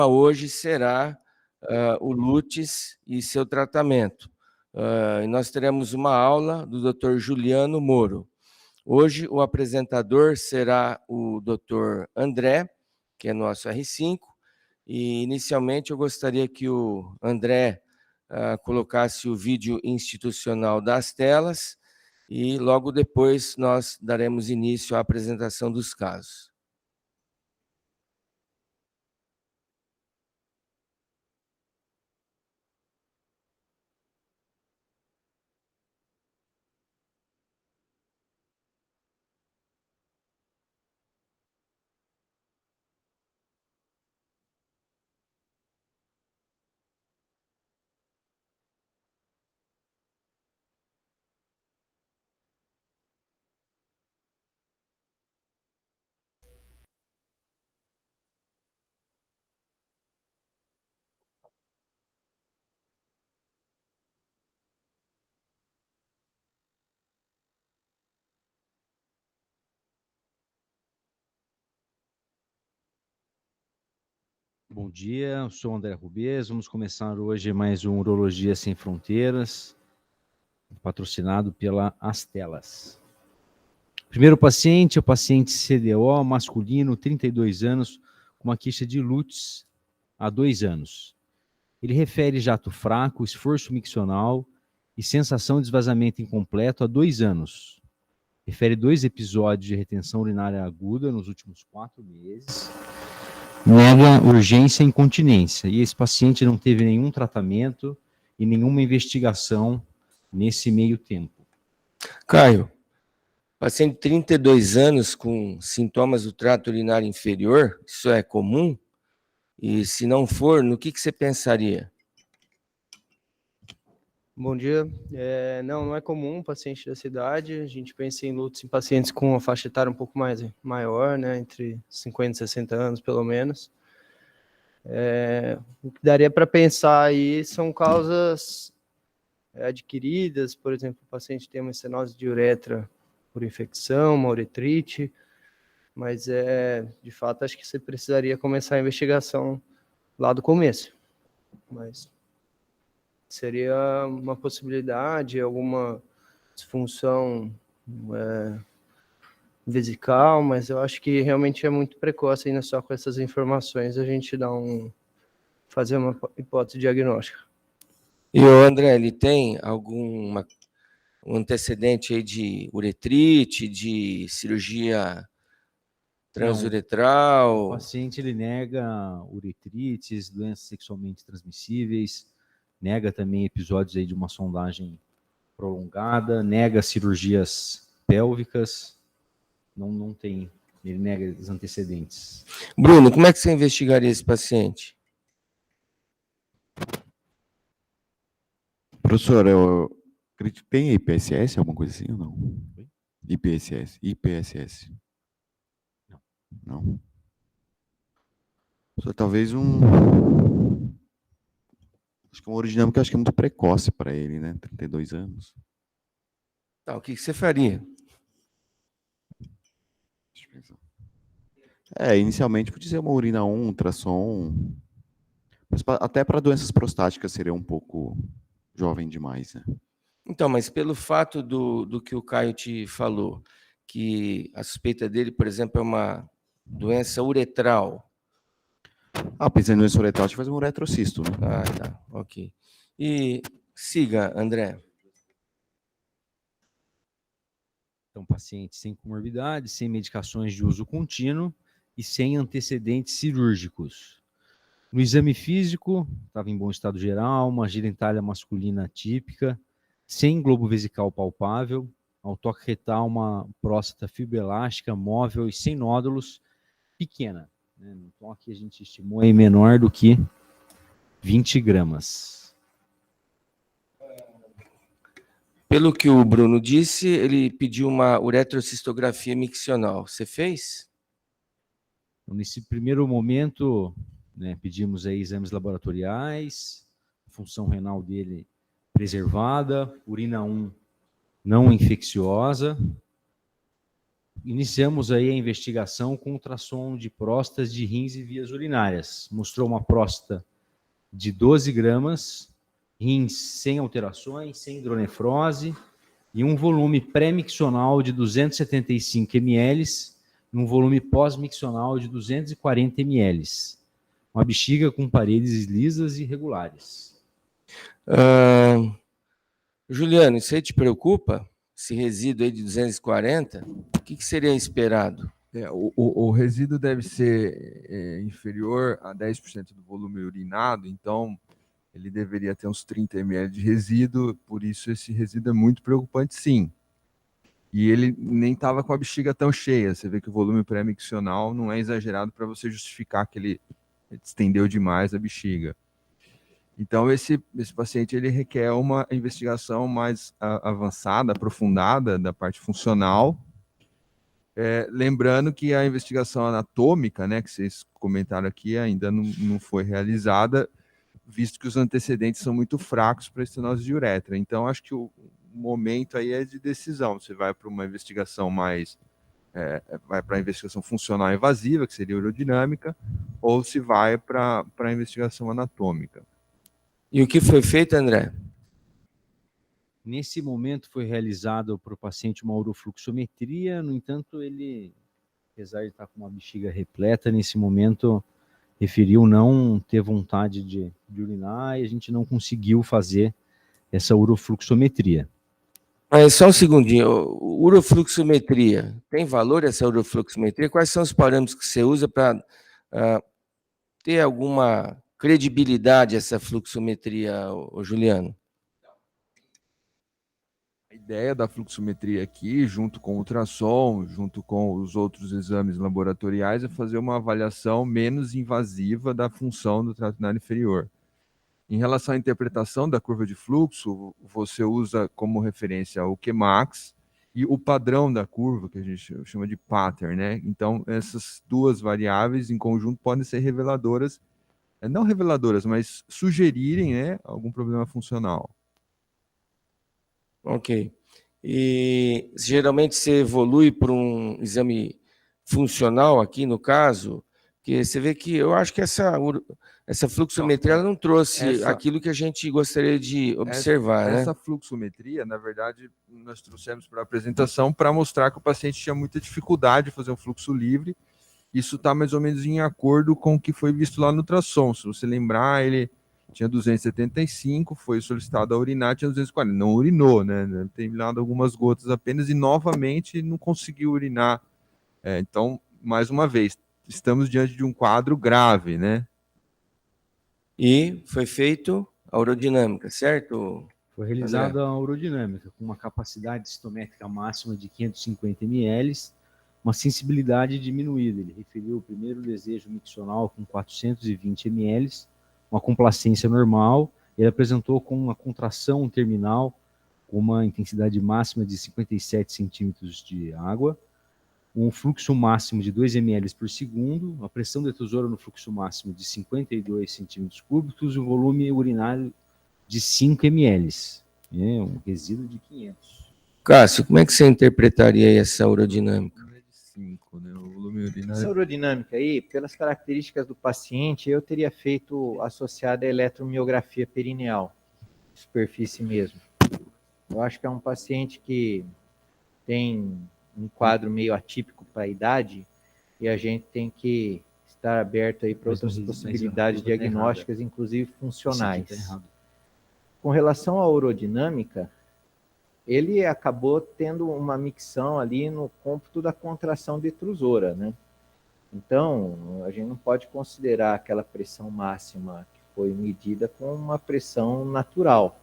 hoje será o Lutz e seu tratamento. E nós teremos uma aula do Dr. Juliano Moro. Hoje o apresentador será o Dr. André, que é nosso R5, e inicialmente eu gostaria que o André colocasse o vídeo institucional das telas e logo depois nós daremos início à apresentação dos casos. Bom dia, eu sou o André Rubês. Vamos começar hoje mais um Urologia Sem Fronteiras, patrocinado pela Astelas. Primeiro paciente é o paciente CDO, masculino, 32 anos, com uma queixa de Lutz há 2 anos. Ele refere jato fraco, esforço miccional e sensação de esvaziamento incompleto há 2 anos. Refere 2 episódios de retenção urinária aguda nos últimos 4 meses. Nega urgência e incontinência. E esse paciente não teve nenhum tratamento e nenhuma investigação nesse meio tempo. Caio, paciente de 32 anos com sintomas do trato urinário inferior, isso é comum? E se não for, no que você pensaria? Bom dia. Não é comum um paciente dessa idade. A gente pensa em Lutz em pacientes com uma faixa etária um pouco mais maior, né, entre 50 e 60 anos, pelo menos. O que daria para pensar aí são causas adquiridas, por exemplo, o paciente tem uma estenose de uretra por infecção, uma uretrite, mas de fato acho que você precisaria começar a investigação lá do começo. Mas seria uma possibilidade, alguma disfunção vesical, mas eu acho que realmente é muito precoce ainda só com essas informações a gente fazer uma hipótese diagnóstica. E o André, ele tem algum antecedente aí de uretrite, de cirurgia transuretral? Não, o paciente ele nega uretrites, doenças sexualmente transmissíveis, nega também episódios aí de uma sondagem prolongada, nega cirurgias pélvicas, não tem, ele nega os antecedentes. Bruno, como é que você investigaria esse paciente? Professor, eu acredito que tem IPSS, alguma coisa assim ou não? IPSS. Não. Só talvez acho que uma urodinâmica acho que é muito precoce para ele, né? 32 anos. Tá, o que você faria? Deixa eu pensar. Inicialmente podia ser uma urina 1, ultrassom. Mas até para doenças prostáticas seria um pouco jovem demais, né? Então, mas pelo fato do que o Caio te falou, que a suspeita dele, por exemplo, é uma doença uretral. Pensando em doença uretral, deixa eu fazer um uretrocisto, né? Tá, ok. E siga, André. Então, paciente sem comorbidade, sem medicações de uso contínuo e sem antecedentes cirúrgicos. No exame físico, estava em bom estado geral, uma genitália masculina típica, sem globo vesical palpável, ao toque retal uma próstata fibroelástica, móvel e sem nódulos, pequena. Né? No toque a gente estimou aí menor do que 20 gramas. Pelo que o Bruno disse, ele pediu uma uretrocistografia miccional. Você fez? Nesse primeiro momento, né, pedimos aí exames laboratoriais, função renal dele preservada, urina 1 não infecciosa. iniciamos aí a investigação com ultrassom de próstatas de rins e vias urinárias. Mostrou uma próstata de 12 gramas, rins sem alterações, sem hidronefrose, e um volume pré-miccional de 275 ml e um volume pós-miccional de 240 ml. Uma bexiga com paredes lisas e regulares. Juliano, isso aí te preocupa? Esse resíduo aí de 240? O que seria esperado? O resíduo deve ser inferior a 10% do volume urinado, então ele deveria ter uns 30 ml de resíduo, por isso esse resíduo é muito preocupante, sim. E ele nem estava com a bexiga tão cheia, você vê que o volume pré-miccional não é exagerado para você justificar que ele estendeu demais a bexiga. Então, esse paciente ele requer uma investigação mais avançada, aprofundada da parte funcional. Lembrando que a investigação anatômica, né, que vocês comentaram aqui, ainda não foi realizada, visto que os antecedentes são muito fracos para a estenose de uretra. Então, acho que o momento aí é de decisão. Você vai para uma investigação mais... vai para a investigação funcional invasiva, que seria urodinâmica, ou se vai para a investigação anatômica. E o que foi feito, André? Nesse momento foi realizado para o paciente uma urofluxometria, no entanto, ele, apesar de estar com uma bexiga repleta, nesse momento referiu não ter vontade de urinar e a gente não conseguiu fazer essa urofluxometria. Mas só um segundinho, urofluxometria, tem valor essa urofluxometria? Quais são os parâmetros que você usa para ter alguma credibilidade essa fluxometria, Juliano? A ideia da fluxometria aqui, junto com o ultrassom, junto com os outros exames laboratoriais, é fazer uma avaliação menos invasiva da função do trato urinário inferior. Em relação à interpretação da curva de fluxo, você usa como referência o Qmax e o padrão da curva, que a gente chama de pattern, né? Então, essas duas variáveis em conjunto podem ser reveladoras, não reveladoras, mas sugerirem, né, algum problema funcional. Ok. E geralmente você evolui para um exame funcional aqui, no caso, que você vê que eu acho que essa fluxometria ela não trouxe aquilo que a gente gostaria de observar, né? Essa fluxometria, na verdade, nós trouxemos para a apresentação para mostrar que o paciente tinha muita dificuldade de fazer um fluxo livre. Isso está mais ou menos em acordo com o que foi visto lá no ultrassom. Se você lembrar, ele tinha 275, foi solicitado a urinar, tinha 240. Não urinou, né? Tem eliminado algumas gotas apenas e novamente não conseguiu urinar. Então, mais uma vez, estamos diante de um quadro grave, né? E foi feito a urodinâmica, certo? Foi realizada a urodinâmica com uma capacidade citométrica máxima de 550 ml, uma sensibilidade diminuída. Ele referiu o primeiro desejo miccional com 420 ml, uma complacência normal. Ele apresentou com uma contração terminal com uma intensidade máxima de 57 centímetros de água, um fluxo máximo de 2 ml por segundo, uma pressão detrusora no fluxo máximo de 52 centímetros cúbicos e um volume urinário de 5 ml, um resíduo de 500. Cássio, como é que você interpretaria essa urodinâmica? 5, né? O volume urinário... Essa urodinâmica aí, pelas características do paciente, eu teria feito associada à eletromiografia perineal, superfície mesmo. Eu acho que é um paciente que tem um quadro meio atípico para a idade e a gente tem que estar aberto aí para outras possibilidades diagnósticas, inclusive funcionais. Com relação à urodinâmica, ele acabou tendo uma micção ali no cômputo da contração detrusora, né? Então, a gente não pode considerar aquela pressão máxima que foi medida como uma pressão natural.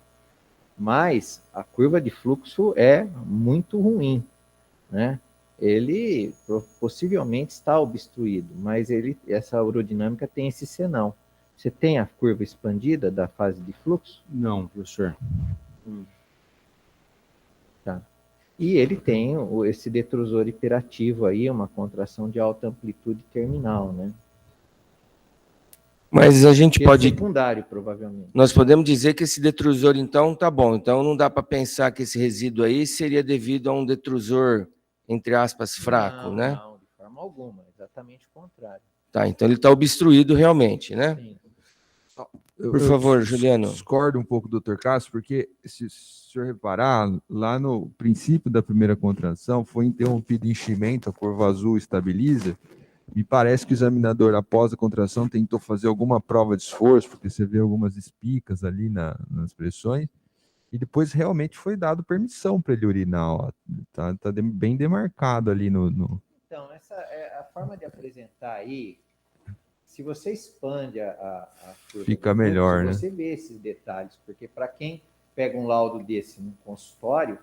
Mas a curva de fluxo é muito ruim, né? Ele possivelmente está obstruído, mas essa urodinâmica tem esse senão. Você tem a curva expandida da fase de fluxo? Não, professor. Tá. E ele tem esse detrusor hiperativo aí, uma contração de alta amplitude terminal, né? Mas a gente pode... secundário, provavelmente. Nós podemos dizer que esse detrusor, então, tá bom. Então, não dá para pensar que esse resíduo aí seria devido a um detrusor entre aspas, fraco, Não, né? Não, de forma alguma, exatamente o contrário. Tá, então ele está obstruído realmente, né? Sim. Por favor, Juliano. Discordo um pouco do Dr. Cássio, porque se o senhor reparar, lá no princípio da primeira contração, foi interrompido enchimento, a curva azul estabiliza. Me parece que o examinador, após a contração, tentou fazer alguma prova de esforço, porque você vê algumas espicas ali nas pressões, e depois realmente foi dado permissão para ele urinar. Ó. Tá bem demarcado ali no... Então, essa é a forma de apresentar aí. Se você expande a curva Fica do fluxo, melhor, né? você vê esses detalhes, porque para quem pega um laudo desse no consultório,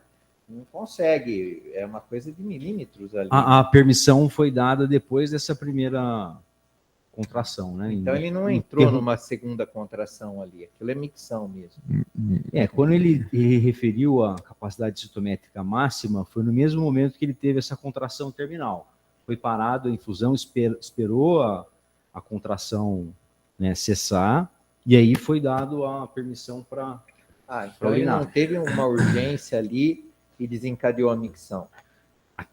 não consegue, é uma coisa de milímetros ali. A permissão foi dada depois dessa primeira contração, né? Então ele não entrou numa segunda contração ali, aquilo é micção mesmo. Quando ele referiu a capacidade citométrica máxima, foi no mesmo momento que ele teve essa contração terminal. Foi parado a infusão, esperou a contração, né, cessar, e aí foi dado a permissão para então ele não teve uma urgência ali e desencadeou a micção.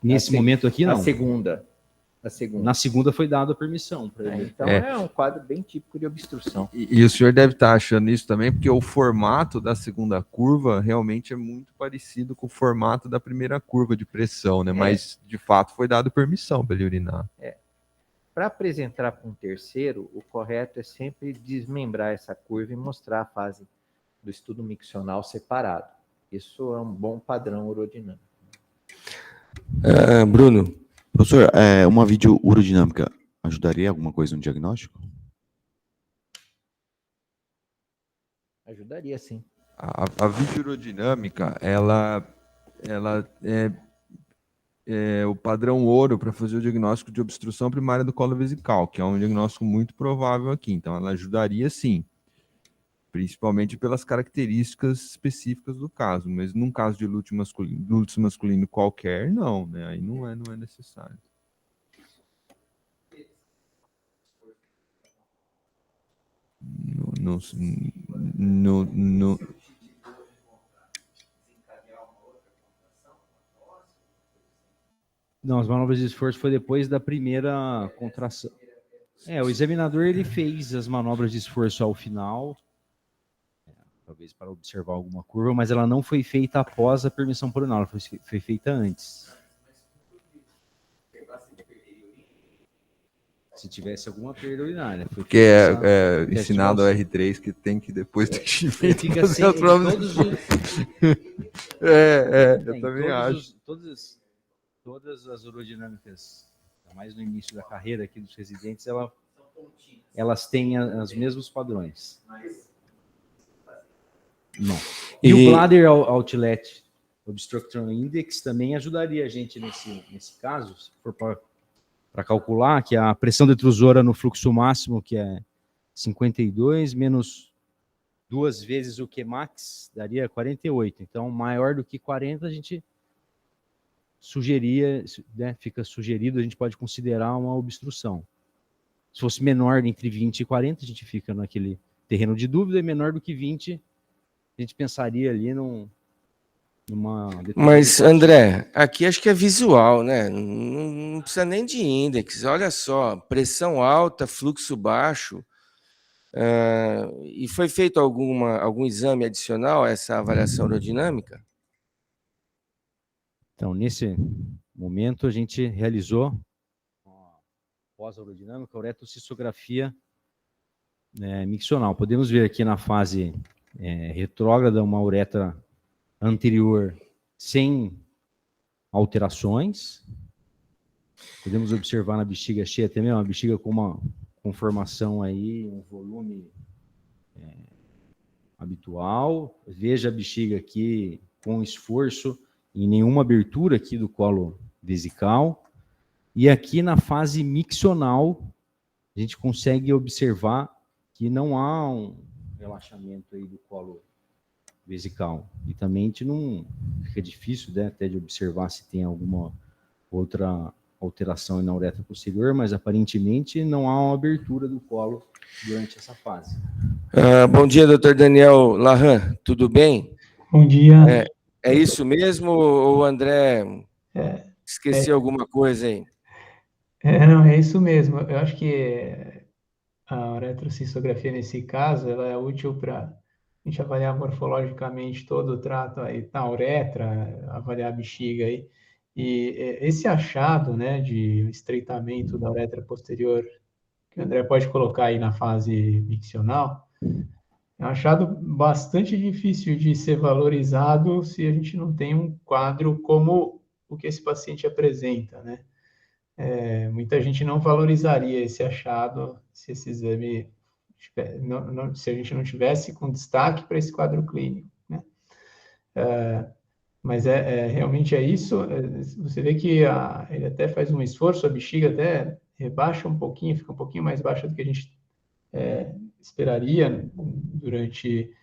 Nesse momento aqui, não. A segunda. Na segunda foi dada a permissão para ele. Então é um quadro bem típico de obstrução. E o senhor deve estar achando isso também, porque o formato da segunda curva realmente é muito parecido com o formato da primeira curva de pressão, né? Mas, de fato, foi dado permissão para ele urinar. Para apresentar para um terceiro, o correto é sempre desmembrar essa curva e mostrar a fase do estudo miccional separado. Isso é um bom padrão urodinâmico. Bruno. Professor, uma videourodinâmica ajudaria alguma coisa no diagnóstico? Ajudaria, sim. A videourodinâmica, ela é o padrão ouro para fazer o diagnóstico de obstrução primária do colo vesical, que é um diagnóstico muito provável aqui. Então, ela ajudaria sim, principalmente pelas características específicas do caso, mas num caso de lúteo masculino qualquer, não, né? Aí não é necessário. Não, as manobras de esforço foi depois da primeira contração. O examinador ele fez as manobras de esforço ao final, talvez para observar alguma curva, mas ela não foi feita após a permissão pulmonar, ela foi feita antes. Se tivesse alguma perda urinária. Porque é ensinado ao R3 que tem que depois do enchimento fica assim, eu também acho. Todas as urodinâmicas, mais no início da carreira aqui dos residentes, elas têm os mesmos padrões. Não. E o Bladder Outlet Obstruction Index também ajudaria a gente nesse caso, se for para calcular, que a pressão detrusora no fluxo máximo, que é 52, menos 2 vezes o Qmax, daria 48. Então, maior do que 40, a gente sugeria, né, fica sugerido, a gente pode considerar uma obstrução. Se fosse menor entre 20 e 40, a gente fica naquele terreno de dúvida, e menor do que 20, a gente pensaria ali numa... Mas, André, aqui acho que é visual, né? Não precisa nem de índice. Olha só, pressão alta, fluxo baixo. E foi feito algum exame adicional a essa avaliação aerodinâmica? Então, nesse momento, a gente realizou, pós-aerodinâmica, uretocistografia miccional. Podemos ver aqui na fase retrógrada uma uretra anterior sem alterações. Podemos observar na bexiga cheia também, uma bexiga com uma conformação aí, um volume habitual. Veja a bexiga aqui com esforço e nenhuma abertura aqui do colo vesical. E aqui na fase miccional, a gente consegue observar que não há um relaxamento aí do colo vesical. E também a gente não fica difícil, né, até de observar se tem alguma outra alteração na uretra posterior, mas aparentemente não há uma abertura do colo durante essa fase. Bom dia, doutor Daniel Lahan, tudo bem? Bom dia. É isso mesmo, ou André Esqueci alguma coisa aí. Não, é isso mesmo. Eu acho que a uretrocistografia, nesse caso, ela é útil para a gente avaliar morfologicamente todo o trato aí, na uretra, avaliar a bexiga aí. E esse achado, né, de estreitamento da uretra posterior, que o André pode colocar aí na fase miccional, é um achado bastante difícil de ser valorizado se a gente não tem um quadro como o que esse paciente apresenta, né? Muita gente não valorizaria esse achado se esse exame, se a gente não tivesse com destaque para esse quadro clínico, né? Mas realmente é isso. Você vê que ele até faz um esforço, a bexiga até rebaixa um pouquinho, fica um pouquinho mais baixa do que a gente esperaria durante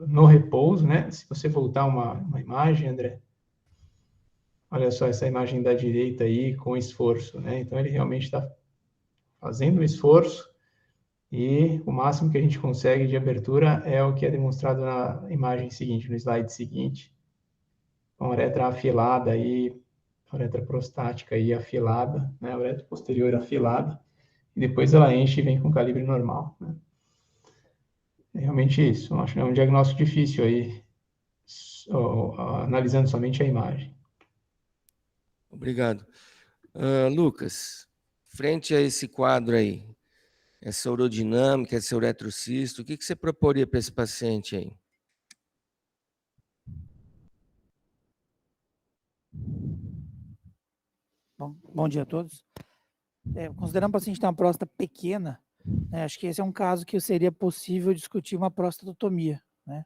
no repouso, né? Se você voltar uma imagem, André, olha só essa imagem da direita aí com esforço, né? Então ele realmente está fazendo um esforço e o máximo que a gente consegue de abertura é o que é demonstrado na imagem seguinte, no slide seguinte, com a uretra afilada aí, a uretra prostática aí afilada, né? A uretra posterior afilada, e depois ela enche e vem com calibre normal, né? É realmente isso. Eu acho que é um diagnóstico difícil aí, analisando somente a imagem. Obrigado. Lucas, frente a esse quadro aí, essa urodinâmica, esse uretrocisto, o que você proporia para esse paciente aí? Bom dia a todos. Considerando o paciente ter uma próstata pequena, né, acho que esse é um caso que seria possível discutir uma prostatotomia, né?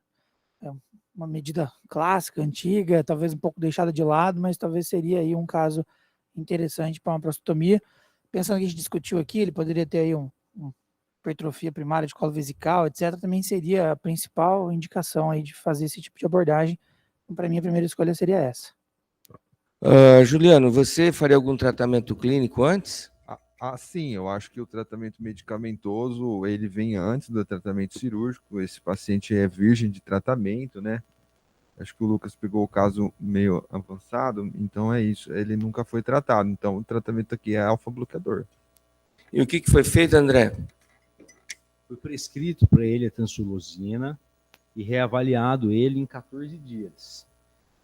É uma medida clássica, antiga, talvez um pouco deixada de lado, mas talvez seria aí um caso interessante para uma prostatotomia. Pensando que a gente discutiu aqui, ele poderia ter aí uma hipertrofia primária de colo vesical, etc. Também seria a principal indicação aí de fazer esse tipo de abordagem. Então, para mim, a primeira escolha seria essa. Juliano, você faria algum tratamento clínico antes? Sim, eu acho que o tratamento medicamentoso, ele vem antes do tratamento cirúrgico. Esse paciente é virgem de tratamento, né? Acho que o Lucas pegou o caso meio avançado, então é isso. Ele nunca foi tratado, então o tratamento aqui é alfa-bloqueador. E o que foi feito, André? Foi prescrito para ele a tansulosina e reavaliado ele em 14 dias.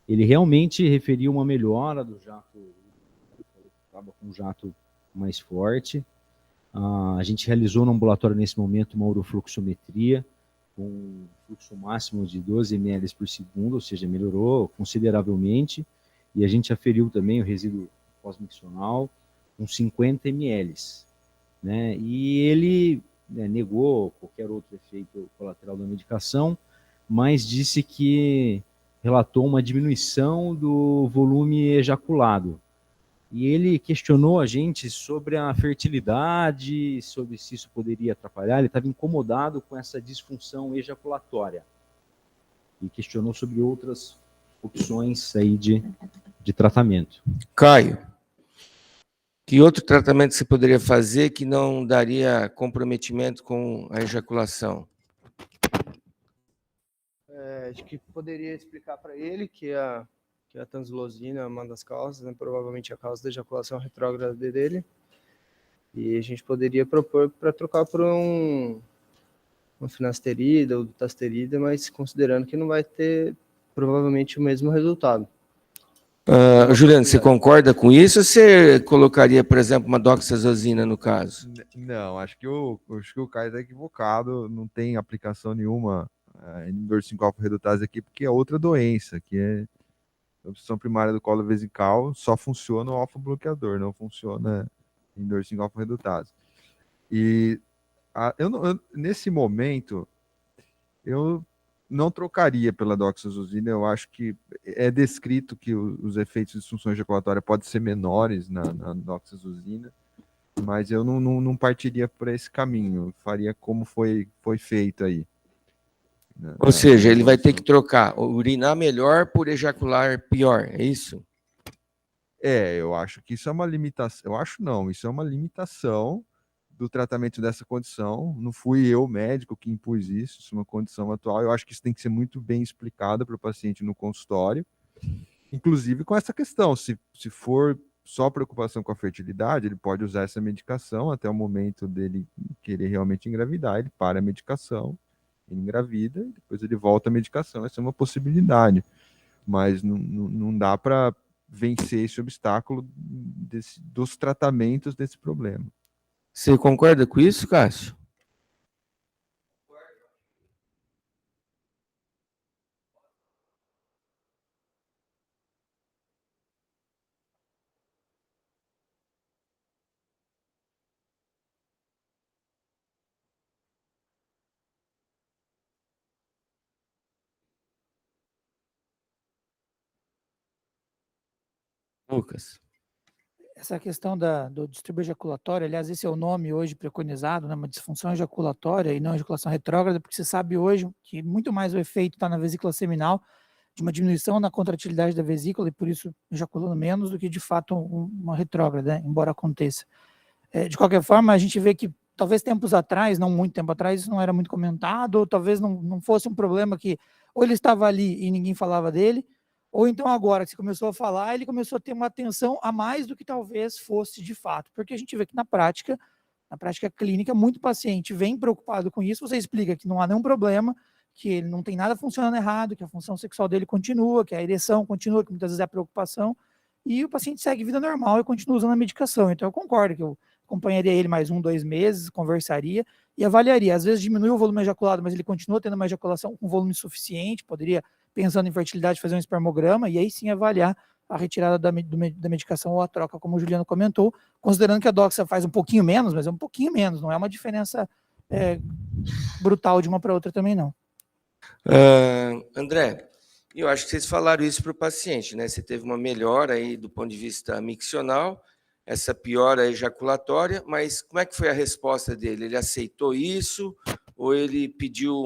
Ele realmente referiu uma melhora do jato, estava com um jato mais forte. A gente realizou no ambulatório nesse momento uma urofluxometria com um fluxo máximo de 12 ml por segundo, ou seja, melhorou consideravelmente. E a gente aferiu também o resíduo pós-miccional com 50 ml, né? E ele negou qualquer outro efeito colateral da medicação, mas disse que relatou uma diminuição do volume ejaculado. E ele questionou a gente sobre a fertilidade, sobre se isso poderia atrapalhar. Ele estava incomodado com essa disfunção ejaculatória. E questionou sobre outras opções aí de tratamento. Caio, que outro tratamento você poderia fazer que não daria comprometimento com a ejaculação? Acho que poderia explicar para ele que a tansulosina é uma das causas, né? Provavelmente a causa da ejaculação retrógrada dele. E a gente poderia propor para trocar por uma finasterida ou dutasterida, mas considerando que não vai ter provavelmente o mesmo resultado. Juliano, você concorda com isso ou você colocaria, por exemplo, uma doxazosina no caso? Não, acho que o Caio está equivocado, não tem aplicação nenhuma inibidor 5-alfa-redutase aqui, porque é outra doença, que é a obstrução primária do colo vesical, só funciona o alfa-bloqueador, não funciona inibidor 5-alfa-redutase. E nesse momento, eu não trocaria pela doxazosina. Eu acho que é descrito que os efeitos de disfunção ejaculatória podem ser menores na doxazosina, mas eu não partiria por esse caminho, faria como foi feito aí. Ou seja, ele vai ter que trocar urinar melhor por ejacular pior, é isso? Eu acho que isso é uma limitação. Eu acho não, isso é uma limitação do tratamento dessa condição. Não fui eu, médico, que impus isso é uma condição atual. Eu acho que isso tem que ser muito bem explicado para o paciente no consultório. Inclusive com essa questão, se for só preocupação com a fertilidade, ele pode usar essa medicação até o momento dele querer realmente engravidar, ele para a medicação, ele engravida, e depois ele volta à medicação. Essa é uma possibilidade, mas não dá para vencer esse obstáculo dos tratamentos desse problema. Você concorda com isso, Cássio? Lucas. Essa questão do distúrbio ejaculatório, aliás, esse é o nome hoje preconizado, né, uma disfunção ejaculatória e não ejaculação retrógrada, porque você sabe hoje que muito mais o efeito está na vesícula seminal, de uma diminuição na contratilidade da vesícula e por isso ejaculando menos do que de fato uma retrógrada, né, embora aconteça. De qualquer forma, a gente vê que talvez tempos atrás, não muito tempo atrás, isso não era muito comentado, ou talvez não fosse um problema que ou ele estava ali e ninguém falava dele, ou então agora que você começou a falar, ele começou a ter uma atenção a mais do que talvez fosse de fato, porque a gente vê que na prática clínica, muito paciente vem preocupado com isso, você explica que não há nenhum problema, que ele não tem nada funcionando errado, que a função sexual dele continua, que a ereção continua, que muitas vezes é a preocupação, e o paciente segue vida normal e continua usando a medicação. Então eu concordo que eu acompanharia ele mais 1, 2 meses, conversaria e avaliaria. Às vezes diminui o volume ejaculado, mas ele continua tendo uma ejaculação com volume suficiente, poderia, pensando em fertilidade, fazer um espermograma e aí sim avaliar a retirada da medicação ou a troca, como o Juliano comentou, considerando que a doxa faz um pouquinho menos, mas é um pouquinho menos, não é uma diferença brutal de uma para outra também não. André, eu acho que vocês falaram isso para o paciente, né? Você teve uma melhora aí do ponto de vista miccional, essa piora ejaculatória, mas como é que foi a resposta dele? Ele aceitou isso ou ele pediu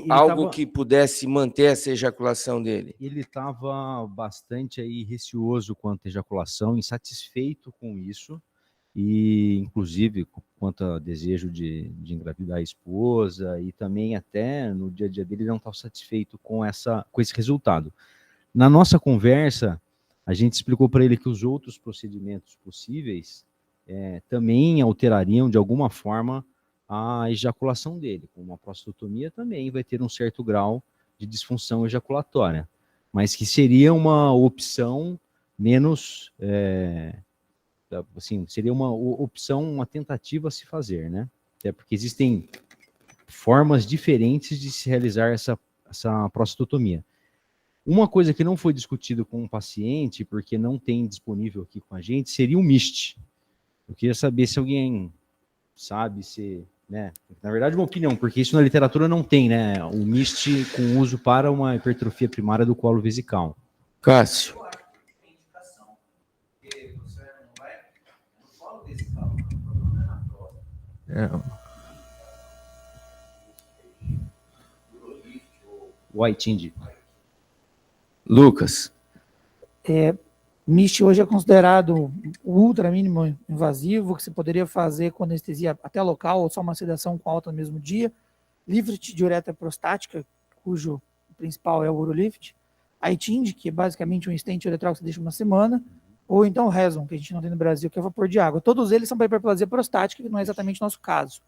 algo que pudesse manter essa ejaculação dele? Ele estava bastante aí receoso quanto à ejaculação, insatisfeito com isso, e inclusive quanto ao desejo de engravidar a esposa, e também até no dia a dia dele não estava satisfeito com esse resultado. Na nossa conversa, a gente explicou para ele que os outros procedimentos possíveis também alterariam de alguma forma a ejaculação dele, como a prostotomia também vai ter um certo grau de disfunção ejaculatória, mas que seria uma opção menos, assim, seria uma opção, uma tentativa a se fazer, né? Até porque existem formas diferentes de se realizar essa prostotomia. Uma coisa que não foi discutido com o paciente, porque não tem disponível aqui com a gente, seria o MIST. Eu queria saber se alguém sabe se, né? Na verdade, uma opinião, porque isso na literatura não tem, né? O MIST com uso para uma hipertrofia primária do colo vesical. Cássio. O ITIND. Lucas. MIST hoje é considerado o ultra mínimo invasivo, que se poderia fazer com anestesia até local ou só uma sedação com alta no mesmo dia. Lift de uretra prostática, cujo principal é o Urolift. ITIND, que é basicamente um stent uretral que você deixa uma semana. Ou então o Rezon, que a gente não tem no Brasil, que é vapor de água. Todos eles são para hiperplasia prostática, que não é exatamente o nosso caso.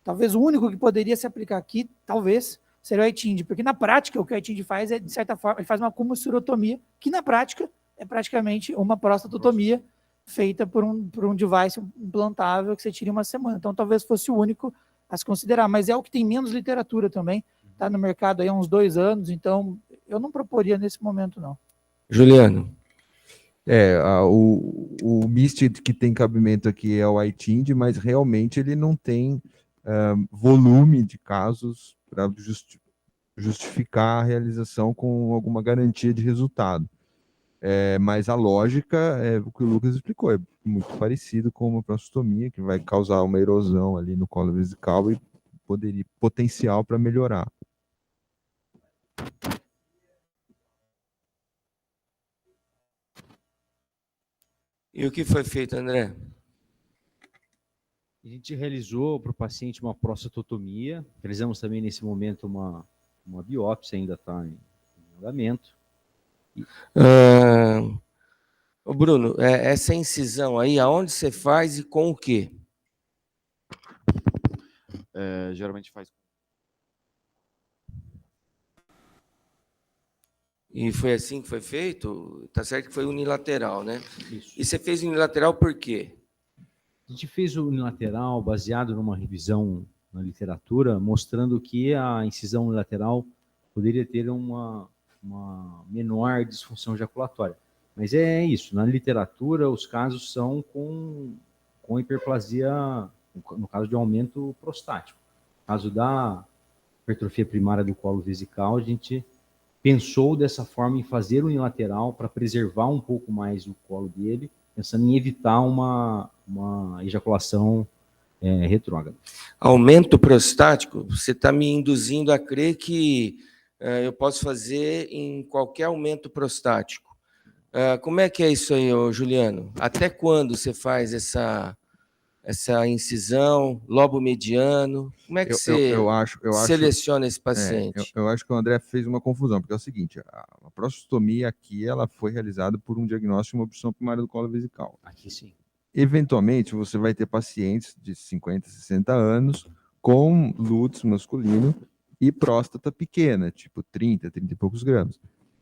Talvez o único que poderia se aplicar aqui, talvez, seria o ITIND, porque na prática o que o ITIND faz é, de certa forma, ele faz uma comusurotomia, que na prática é praticamente uma prostatotomia feita por um device implantável que você tira em uma semana. Então talvez fosse o único a se considerar, mas é o que tem menos literatura também, está no mercado aí há uns 2 anos, então eu não proporia nesse momento não. Juliano. O MIST que tem cabimento aqui é o ITIND, mas realmente ele não tem volume de casos para justificar a realização com alguma garantia de resultado. Mas a lógica é o que o Lucas explicou, é muito parecido com uma prostostomia, que vai causar uma erosão ali no colo vesical e potencial para melhorar. E o que foi feito, André? A gente realizou para o paciente uma prostatotomia, realizamos também nesse momento uma biópsia, ainda está em andamento, Ô Bruno, essa incisão aí, aonde você faz e com o quê? Geralmente faz. E foi assim que foi feito? Tá certo que foi unilateral, né? Isso. E você fez unilateral por quê? A gente fez o unilateral baseado numa revisão na literatura, mostrando que a incisão unilateral poderia ter uma menor disfunção ejaculatória. Mas é isso, na literatura os casos são com hiperplasia, no caso de aumento prostático. No caso da hipertrofia primária do colo vesical, a gente pensou dessa forma em fazer unilateral para preservar um pouco mais o colo dele, pensando em evitar uma ejaculação retrógrada. Aumento prostático, você está me induzindo a crer que eu posso fazer em qualquer aumento prostático. Como é que é isso aí, ô Juliano? Até quando você faz essa incisão, lobo mediano? Como é que você seleciona esse paciente? Eu acho que o André fez uma confusão, porque é o seguinte, a prostostomia aqui, ela foi realizada por um diagnóstico de uma obstrução primária do colo vesical. Aqui sim. Eventualmente, você vai ter pacientes de 50, 60 anos com lúteus masculino e próstata pequena, tipo 30 e poucos gramas.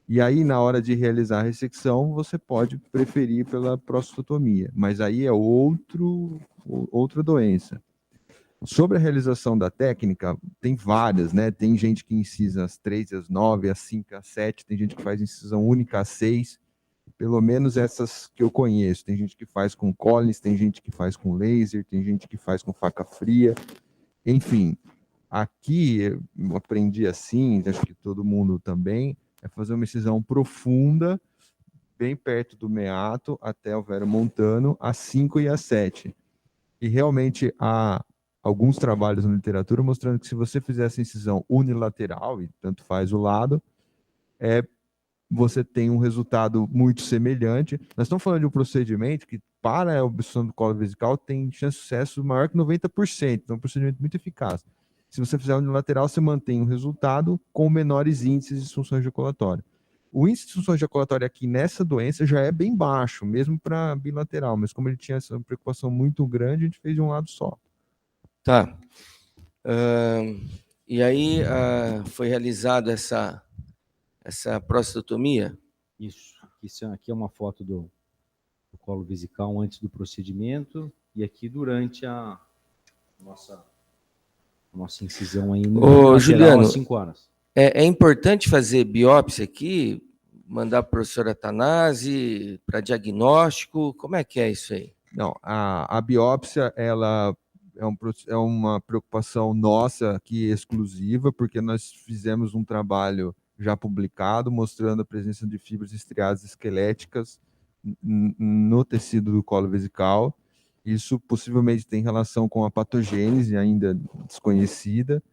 E aí, na hora de realizar a ressecção, você pode preferir pela prostatotomia, mas aí é outra doença. Sobre a realização da técnica, tem várias, né? Tem gente que incisa às 3, às 9, às 5, às 7, tem gente que faz incisão única às 6, pelo menos essas que eu conheço. Tem gente que faz com Collins, tem gente que faz com laser, tem gente que faz com faca fria. Enfim, aqui eu aprendi assim, acho que todo mundo também, é fazer uma incisão profunda, bem perto do meato, até o vero montano, às 5 e às 7. E realmente há alguns trabalhos na literatura mostrando que se você fizer essa incisão unilateral, e tanto faz o lado, você tem um resultado muito semelhante. Nós estamos falando de um procedimento que, para a obstrução do colo vesical, tem chance de sucesso maior que 90%. Então, é um procedimento muito eficaz. Se você fizer unilateral, você mantém o resultado com menores índices de disfunção ejaculatória. O índice de disfunção ejaculatória aqui nessa doença já é bem baixo, mesmo para bilateral, mas como ele tinha essa preocupação muito grande, a gente fez de um lado só. Tá. E aí foi realizada essa prostatotomia? Isso. Aqui é uma foto do colo vesical antes do procedimento e aqui durante a nossa incisão aí Ô, Juliano, às 5 horas. É importante fazer biópsia aqui, mandar para o professor Atanasi para diagnóstico? Como é que é isso aí? Não, a biópsia, ela é uma preocupação nossa aqui exclusiva, porque nós fizemos um trabalho já publicado, mostrando a presença de fibras estriadas esqueléticas no tecido do colo vesical. Isso possivelmente tem relação com a patogênese ainda desconhecida,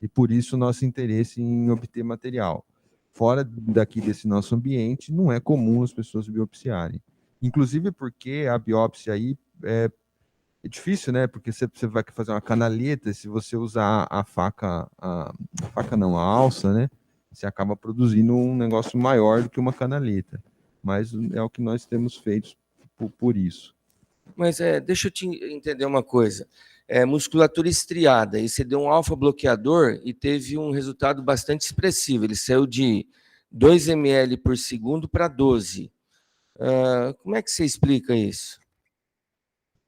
e por isso nosso interesse em obter material. Fora daqui desse nosso ambiente, não é comum as pessoas biopsiarem. Inclusive porque a biópsia aí é difícil, né? Porque você vai fazer uma canaleta, se você usar a faca não, a alça, né? Você acaba produzindo um negócio maior do que uma canaleta. Mas é o que nós temos feito por isso. Mas deixa eu te entender uma coisa. Musculatura estriada, e você deu um alfa-bloqueador e teve um resultado bastante expressivo. Ele saiu de 2 ml por segundo para 12. Como é que você explica isso?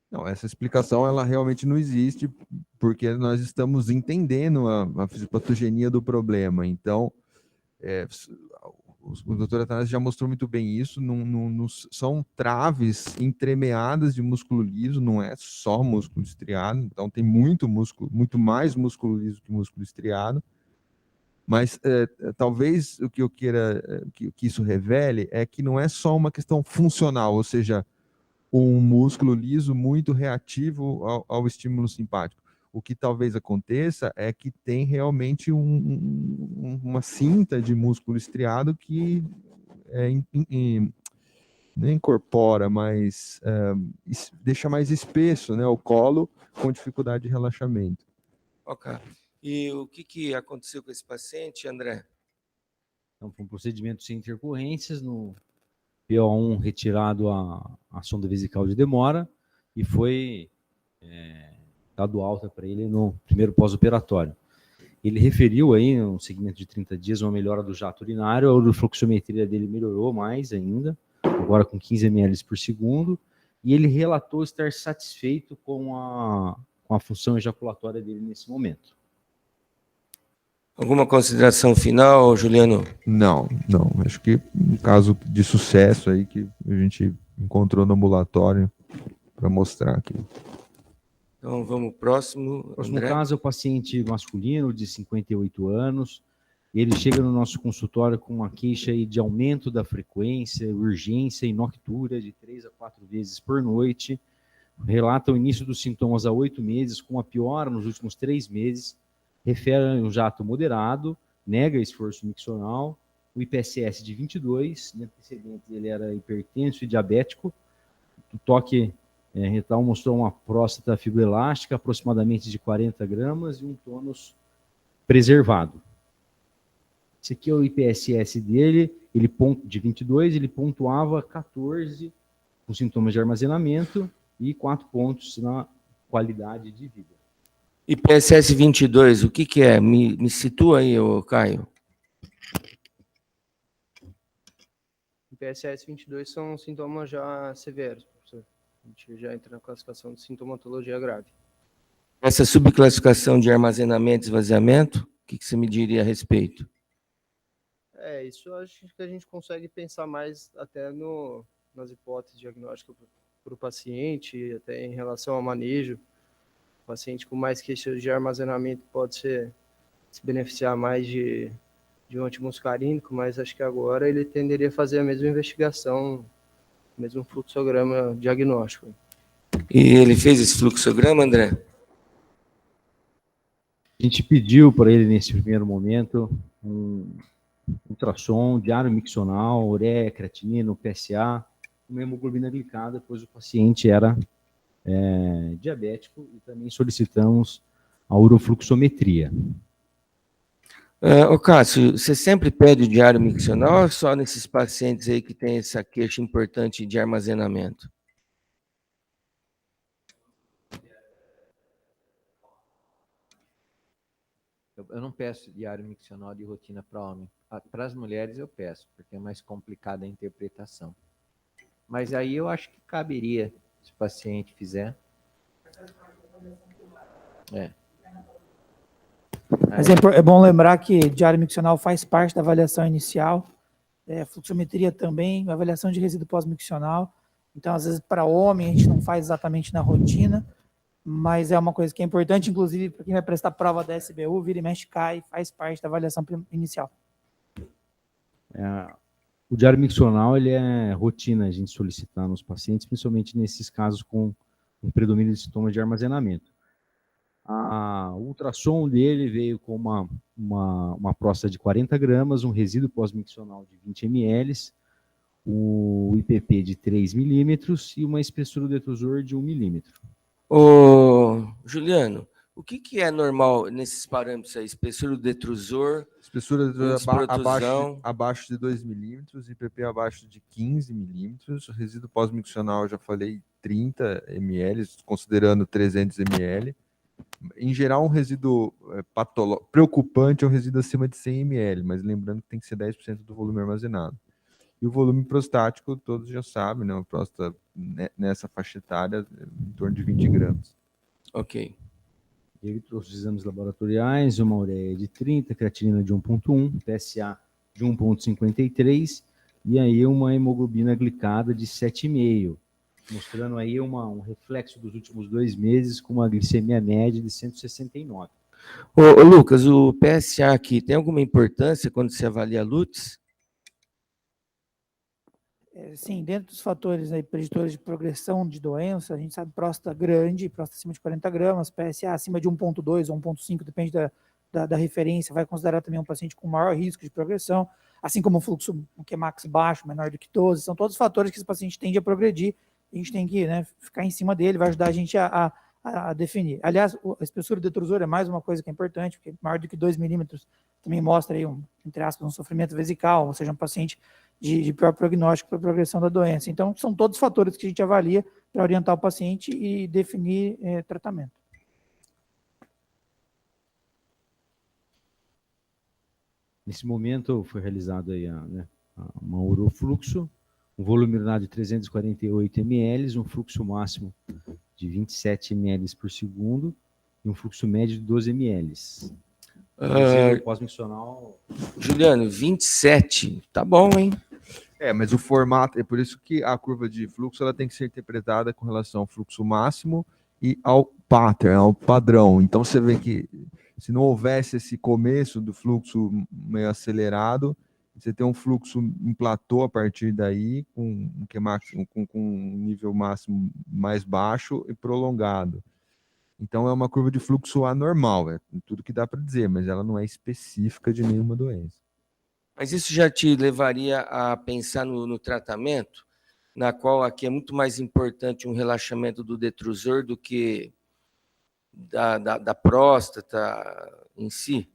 Não, essa explicação ela realmente não existe, porque nós estamos entendendo a fisiopatogenia do problema. Então, o doutor Atanasi já mostrou muito bem isso, são traves entremeadas de músculo liso, não é só músculo estriado, então tem muito mais músculo liso que músculo estriado, mas talvez o que eu queira que isso revele é que não é só uma questão funcional, ou seja, um músculo liso muito reativo ao estímulo simpático. O que talvez aconteça é que tem realmente uma cinta de músculo estriado que não incorpora, mas deixa mais espesso, né, o colo com dificuldade de relaxamento. Ok. E o que aconteceu com esse paciente, André? Então, foi um procedimento sem intercorrências. No PO1, retirado a sonda vesical de demora e foi dado alta para ele no primeiro pós-operatório. Ele referiu aí, no segmento de 30 dias, uma melhora do jato urinário, a urofluxometria dele melhorou mais ainda, agora com 15 ml por segundo, e ele relatou estar satisfeito com a função ejaculatória dele nesse momento. Alguma consideração final, Juliano? Não. Acho que um caso de sucesso aí que a gente encontrou no ambulatório para mostrar aqui. Então, vamos pro próximo. O próximo André. caso é o paciente masculino de 58 anos. Ele chega no nosso consultório com uma queixa aí de aumento da frequência, urgência e noctúria de 3 a 4 vezes por noite. Relata o início dos sintomas há 8 meses, com a piora nos últimos 3 meses. Refere um jato moderado, nega esforço miccional, o IPSS de 22, no antecedente ele era hipertenso e diabético. O toque retal mostrou uma próstata fibroelástica, aproximadamente de 40 gramas, e um tônus preservado. Esse aqui é o IPSS dele, de 22, ele pontuava 14 com sintomas de armazenamento e 4 pontos na qualidade de vida. IPSS 22, o que é? Me situa aí, Caio. IPSS 22 são sintomas já severos, professor. A gente já entra na classificação de sintomatologia grave. Essa subclassificação de armazenamento e esvaziamento, o que você me diria a respeito? Isso eu acho que a gente consegue pensar mais até nas hipóteses diagnósticas para o paciente, até em relação ao manejo. O paciente com mais queixas de armazenamento pode se beneficiar mais de um antimuscarínico, mas acho que agora ele tenderia a fazer a mesma investigação, o mesmo fluxograma diagnóstico. E ele fez esse fluxograma, André? A gente pediu para ele, nesse primeiro momento, um ultrassom, diário miccional, ureia, creatinina, PSA, uma hemoglobina glicada, pois o paciente era diabético, e também solicitamos a urofluxometria. Cássio, você sempre pede o diário miccional ou só nesses pacientes aí que tem essa queixa importante de armazenamento? Eu não peço diário miccional de rotina para homem. Para as mulheres eu peço, porque é mais complicada a interpretação. Mas aí eu acho que caberia, se o paciente fizer. Mas é bom lembrar que diário miccional faz parte da avaliação inicial, fluxometria também, avaliação de resíduo pós-miccional. Então, às vezes, para homem, a gente não faz exatamente na rotina, mas é uma coisa que é importante, inclusive, para quem vai prestar prova da SBU, vira e mexe, cai, faz parte da avaliação inicial. O diário miccional, ele é rotina a gente solicitar nos pacientes, principalmente nesses casos com um predomínio de sintomas de armazenamento. O ultrassom dele veio com uma próstata de 40 gramas, um resíduo pós-miccional de 20 ml, o IPP de 3 milímetros e uma espessura do detrusor de 1 milímetro. Juliano, o que é normal nesses parâmetros aí? Espessura do detrusor, Espessura protusão. abaixo de 2 milímetros, IPP abaixo de 15 milímetros, resíduo pós-miccional, já falei, 30 ml, considerando 300 ml. Em geral, um resíduo preocupante é um resíduo acima de 100 ml, mas lembrando que tem que ser 10% do volume armazenado. E o volume prostático, todos já sabem, né? Uma próstata nessa faixa etária, em torno de 20 gramas. Ok. Ele trouxe os exames laboratoriais, uma ureia de 30, creatinina de 1,1, PSA de 1,53 e aí uma hemoglobina glicada de 7,5, mostrando aí um reflexo dos últimos 2 meses com uma glicemia média de 169. Lucas, o PSA aqui tem alguma importância quando se avalia a LUTS? Sim, dentro dos fatores aí, preditores de progressão de doença, a gente sabe próstata grande, próstata acima de 40 gramas, PSA acima de 1,2 ou 1,5, depende da referência, vai considerar também um paciente com maior risco de progressão, assim como o fluxo QMAX baixo, menor do que 12, são todos fatores que esse paciente tende a progredir, a gente tem que ficar em cima dele, vai ajudar a gente a a definir. Aliás, a espessura do detrusor é mais uma coisa que é importante, porque maior do que 2 milímetros também mostra aí, entre aspas, um sofrimento vesical, ou seja, um paciente de pior prognóstico para a progressão da doença. Então, são todos fatores que a gente avalia para orientar o paciente e definir tratamento. Nesse momento foi realizado aí uma urofluxo, um volume urinário de 348 ml, um fluxo máximo de 27 ml por segundo e um fluxo médio de 12 ml. Pós-miccional. Juliano, 27, tá bom, hein? Mas o formato, é por isso que a curva de fluxo ela tem que ser interpretada com relação ao fluxo máximo e ao pattern, ao padrão. Então você vê que se não houvesse esse começo do fluxo meio acelerado, você tem um fluxo em platô a partir daí, com um nível máximo mais baixo e prolongado. Então é uma curva de fluxo anormal, é tudo que dá para dizer, mas ela não é específica de nenhuma doença. Mas isso já te levaria a pensar no tratamento, na qual aqui é muito mais importante um relaxamento do detrusor do que da próstata em si,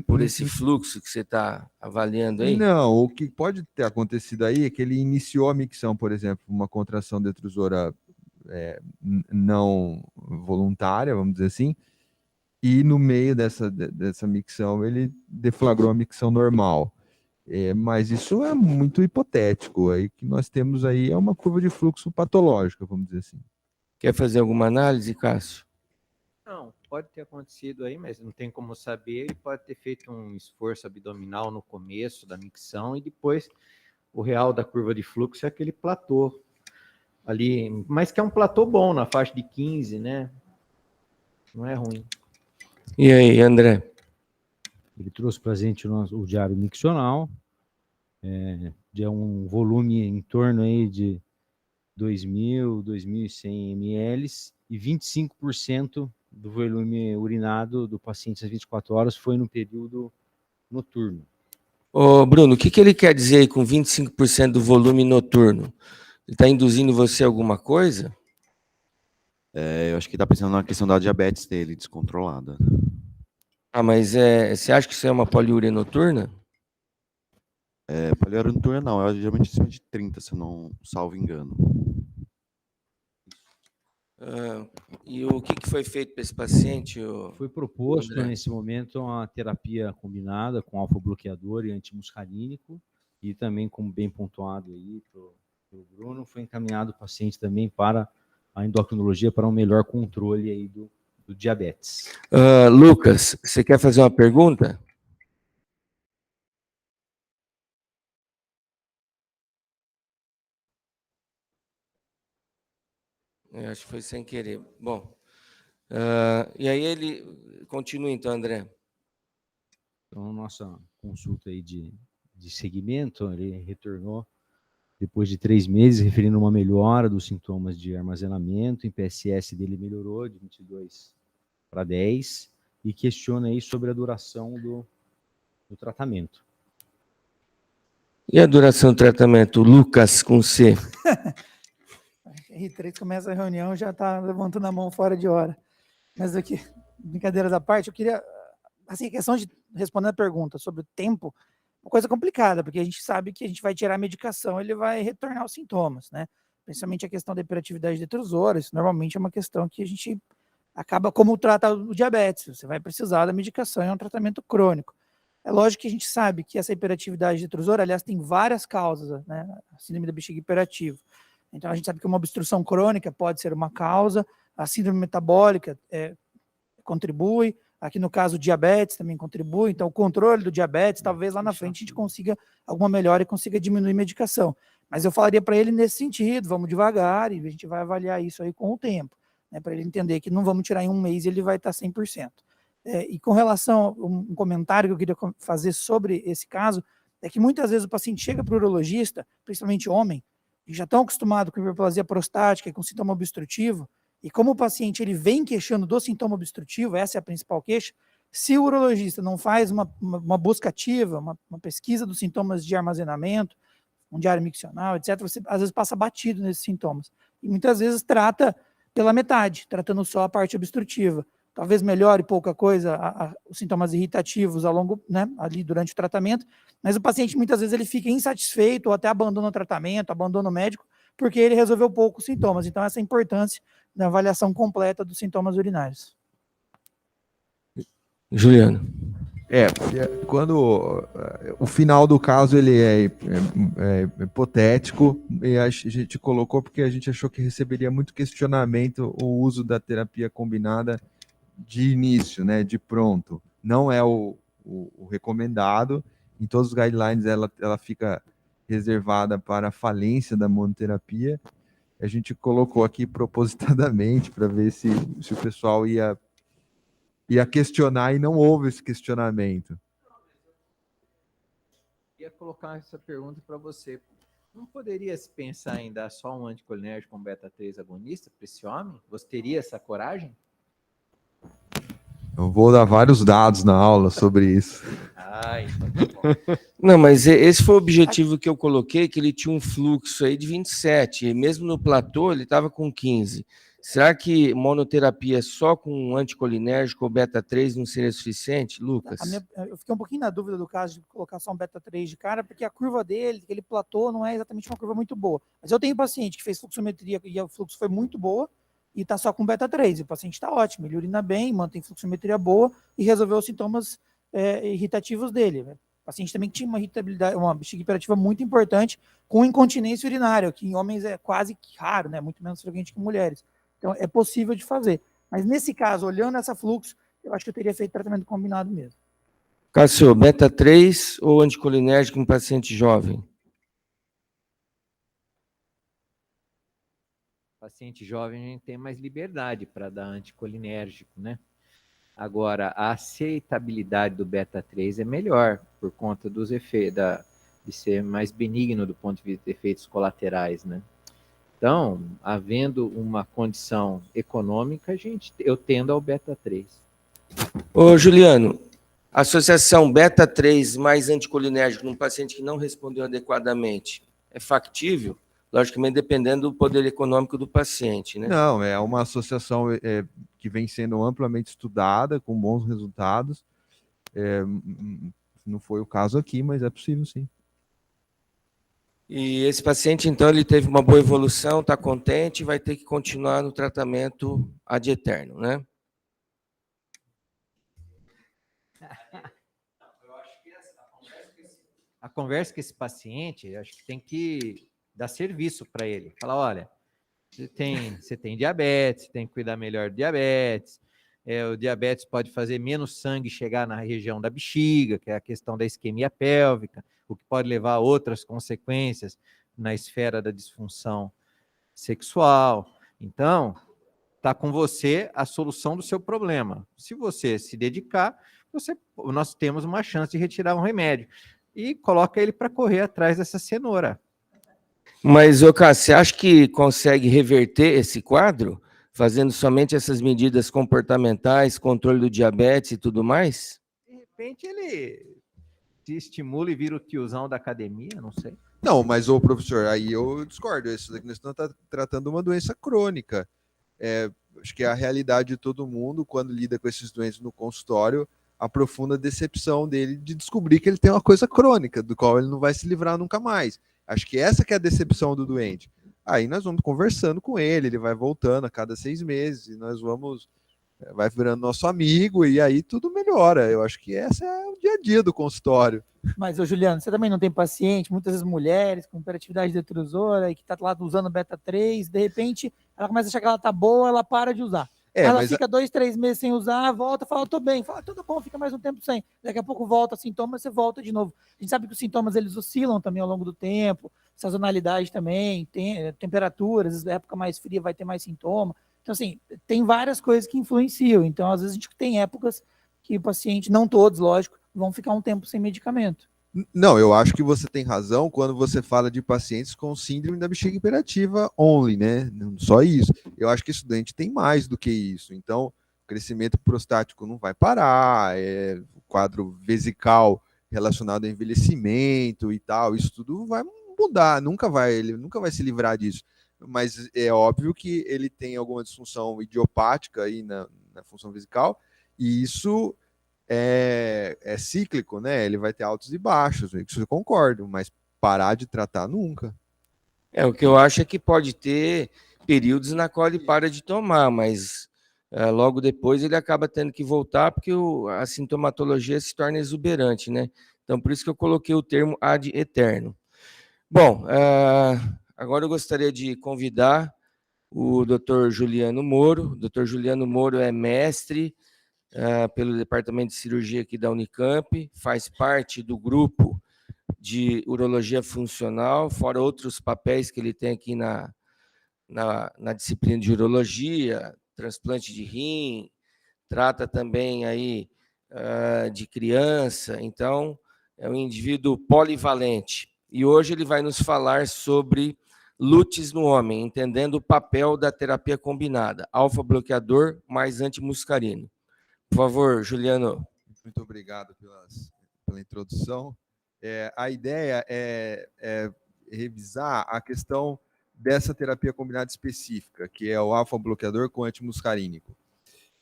por esse fluxo que você está avaliando aí? Não, o que pode ter acontecido aí é que ele iniciou a micção, por exemplo, uma contração detrusora não voluntária, vamos dizer assim, e no meio dessa micção ele deflagrou a micção normal. Mas isso é muito hipotético. Aí que nós temos aí é uma curva de fluxo patológica, vamos dizer assim. Quer fazer alguma análise, Cássio? Não, pode ter acontecido aí, mas não tem como saber. Ele pode ter feito um esforço abdominal no começo da micção e depois o real da curva de fluxo é aquele platô ali, mas que é um platô bom, na faixa de 15, né? Não é ruim. E aí, André? Ele trouxe para a gente o diário miccional, de um volume em torno aí de 2.000, 2.100 ml e 25% do volume urinado do paciente às 24 horas foi no período noturno. Ô, Bruno, o que ele quer dizer aí com 25% do volume noturno? Ele está induzindo você a alguma coisa? Eu acho que está pensando na questão da diabetes dele, descontrolada. Ah, mas você acha que isso é uma poliúria noturna? Poliúria noturna não, é geralmente acima de 30, se eu não salvo engano. E o que foi feito para esse paciente? Foi proposto André? nesse momento uma terapia combinada com alfa-bloqueador e antimuscarínico, e também, como bem pontuado aí pelo Bruno, foi encaminhado o paciente também para a endocrinologia para um melhor controle aí do diabetes. Lucas, você quer fazer uma pergunta? Eu acho que foi sem querer. Bom, e aí ele continua então, André. Então, nossa consulta aí de segmento, ele retornou depois de 3 meses, referindo uma melhora dos sintomas de armazenamento, em PSS dele melhorou de 22 para 10, e questiona aí sobre a duração do tratamento. E a duração do tratamento, Lucas, com C? R3 começa a reunião, já está levantando a mão fora de hora. Mas aqui, brincadeiras à parte, eu queria, assim, a questão de responder a pergunta sobre o tempo, uma coisa complicada, porque a gente sabe que a gente vai tirar a medicação, ele vai retornar os sintomas, né? Principalmente a questão da hiperatividade detrusora, isso normalmente é uma questão que a gente acaba como trata o diabetes, você vai precisar da medicação, é um tratamento crônico. É lógico que a gente sabe que essa hiperatividade detrusora, aliás, tem várias causas, né? A síndrome da bexiga hiperativa. Então, a gente sabe que uma obstrução crônica pode ser uma causa, a síndrome metabólica contribui, aqui no caso o diabetes também contribui, então o controle do diabetes, talvez lá na frente a gente consiga alguma melhora e consiga diminuir a medicação. Mas eu falaria para ele nesse sentido, vamos devagar e a gente vai avaliar isso aí com o tempo, né, para ele entender que não vamos tirar em um mês e ele vai estar 100%. E com relação a um comentário que eu queria fazer sobre esse caso, é que muitas vezes o paciente chega para o urologista, principalmente homem, e já estão acostumados com hiperplasia prostática e com sintoma obstrutivo, e como o paciente ele vem queixando do sintoma obstrutivo, essa é a principal queixa, se o urologista não faz uma busca ativa, uma pesquisa dos sintomas de armazenamento, um diário miccional, etc., você às vezes passa batido nesses sintomas. E muitas vezes trata pela metade, tratando só a parte obstrutiva. Talvez melhore pouca coisa os sintomas irritativos ao longo, né, ali durante o tratamento, mas o paciente muitas vezes ele fica insatisfeito ou até abandona o tratamento, abandona o médico, porque ele resolveu poucos sintomas. Então, essa é a importância da avaliação completa dos sintomas urinários. Juliano. Quando o final do caso ele é hipotético, e a gente colocou porque a gente achou que receberia muito questionamento o uso da terapia combinada de início, né, de pronto. Não é o recomendado. Em todos os guidelines ela fica reservada para a falência da monoterapia. A gente colocou aqui propositadamente para ver se o pessoal ia questionar, e não houve esse questionamento. Eu ia colocar essa pergunta para você. Não poderia se pensar em dar só um anticolinérgico com beta-3 agonista para esse homem? Você teria essa coragem? Eu vou dar vários dados na aula sobre isso. Então tá bom. Não, mas esse foi o objetivo que eu coloquei, que ele tinha um fluxo aí de 27, e mesmo no platô ele estava com 15. Será que monoterapia só com anticolinérgico ou beta-3 não seria suficiente, Lucas? Eu fiquei um pouquinho na dúvida do caso de colocar só um beta-3 de cara, porque a curva dele, aquele platô, não é exatamente uma curva muito boa. Mas eu tenho paciente que fez fluxometria e o fluxo foi muito boa, e está só com beta-3, e o paciente está ótimo, ele urina bem, mantém fluxometria boa e resolveu os sintomas irritativos dele. O paciente também tinha uma irritabilidade, uma bexiga hiperativa muito importante, com incontinência urinária, que em homens é quase raro, né? Muito menos frequente que em mulheres. Então, é possível de fazer. Mas nesse caso, olhando essa fluxo, eu acho que eu teria feito tratamento combinado mesmo. Cássio, beta-3 ou anticolinérgico em paciente jovem? Paciente jovem, a gente tem mais liberdade para dar anticolinérgico, né? Agora, a aceitabilidade do beta-3 é melhor, por conta dos efeitos, de ser mais benigno do ponto de vista de efeitos colaterais, né? Então, havendo uma condição econômica, eu tendo ao beta-3. Ô, Juliano, associação beta-3 mais anticolinérgico num paciente que não respondeu adequadamente, é factível? Logicamente, dependendo do poder econômico do paciente, né? Não, é uma associação que vem sendo amplamente estudada, com bons resultados. Não foi o caso aqui, mas é possível sim. E esse paciente, então, ele teve uma boa evolução, está contente, vai ter que continuar no tratamento ad eterno, né? A conversa com esse paciente, acho que tem que dar serviço para ele. Falar, olha, você tem diabetes, tem que cuidar melhor do diabetes. O diabetes pode fazer menos sangue chegar na região da bexiga, que é a questão da isquemia pélvica, o que pode levar a outras consequências na esfera da disfunção sexual. Então, está com você a solução do seu problema. Se você se dedicar, nós temos uma chance de retirar um remédio. E coloca ele para correr atrás dessa cenoura. Mas, Cássio, você acha que consegue reverter esse quadro, fazendo somente essas medidas comportamentais, controle do diabetes e tudo mais? De repente, ele se estimula e vira o tiozão da academia, não sei. Não, mas, professor, aí eu discordo. Isso daqui nós estamos tratando uma doença crônica. Acho que é a realidade de todo mundo, quando lida com esses doentes no consultório, a profunda decepção dele de descobrir que ele tem uma coisa crônica, do qual ele não vai se livrar nunca mais. Acho que essa que é a decepção do doente. Aí nós vamos conversando com ele vai voltando a cada 6 meses, e nós vai virando nosso amigo, e aí tudo melhora. Eu acho que esse é o dia a dia do consultório. Mas, Juliano, você também não tem paciente, muitas vezes mulheres com hiperatividade detrusora, e que está lá usando beta-3, de repente ela começa a achar que ela está boa, ela para de usar. Ela fica 2, 3 meses sem usar, volta, fala, tô bem, fala, tudo bom, fica mais um tempo sem. Daqui a pouco volta sintomas, você volta de novo. A gente sabe que os sintomas, eles oscilam também ao longo do tempo, sazonalidade também, temperaturas, época mais fria vai ter mais sintoma. Então, assim, tem várias coisas que influenciam. Então, às vezes, a gente tem épocas que o paciente, não todos, lógico, vão ficar um tempo sem medicamento. Não, eu acho que você tem razão quando você fala de pacientes com síndrome da bexiga hiperativa only, né? Não só isso. Eu acho que estudante tem mais do que isso. Então, o crescimento prostático não vai parar, o quadro vesical relacionado ao envelhecimento e tal, isso tudo vai mudar, ele nunca vai se livrar disso. mas é óbvio que ele tem alguma disfunção idiopática aí na função vesical, e isso é cíclico, né? Ele vai ter altos e baixos, isso eu concordo, mas parar de tratar nunca. O que eu acho é que pode ter períodos na qual ele para de tomar, mas logo depois ele acaba tendo que voltar porque a sintomatologia se torna exuberante, né? Então, por isso que eu coloquei o termo ad eterno. Bom, agora eu gostaria de convidar o Dr. Juliano Moro. O Dr. Juliano Moro é mestre pelo Departamento de Cirurgia aqui da Unicamp, faz parte do grupo de urologia funcional, fora outros papéis que ele tem aqui na disciplina de urologia, transplante de rim, trata também aí de criança, então é um indivíduo polivalente. E hoje ele vai nos falar sobre LUTs no homem, entendendo o papel da terapia combinada, alfa-bloqueador mais antimuscarino. Por favor, Juliano. Muito obrigado pela introdução. A ideia é revisar a questão dessa terapia combinada específica, que é o alfa-bloqueador com antimuscarínico.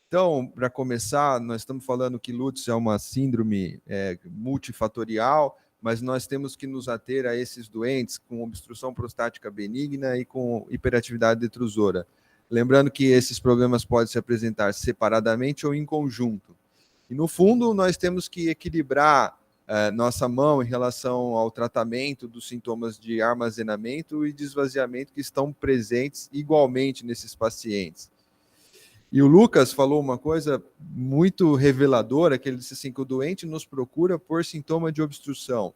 Então, para começar, nós estamos falando que LUTs é uma síndrome multifatorial, mas nós temos que nos ater a esses doentes com obstrução prostática benigna e com hiperatividade detrusora. Lembrando que esses problemas podem se apresentar separadamente ou em conjunto. E, no fundo, nós temos que equilibrar nossa mão em relação ao tratamento dos sintomas de armazenamento e de esvaziamento que estão presentes igualmente nesses pacientes. E o Lucas falou uma coisa muito reveladora, que ele disse assim, que o doente nos procura por sintoma de obstrução.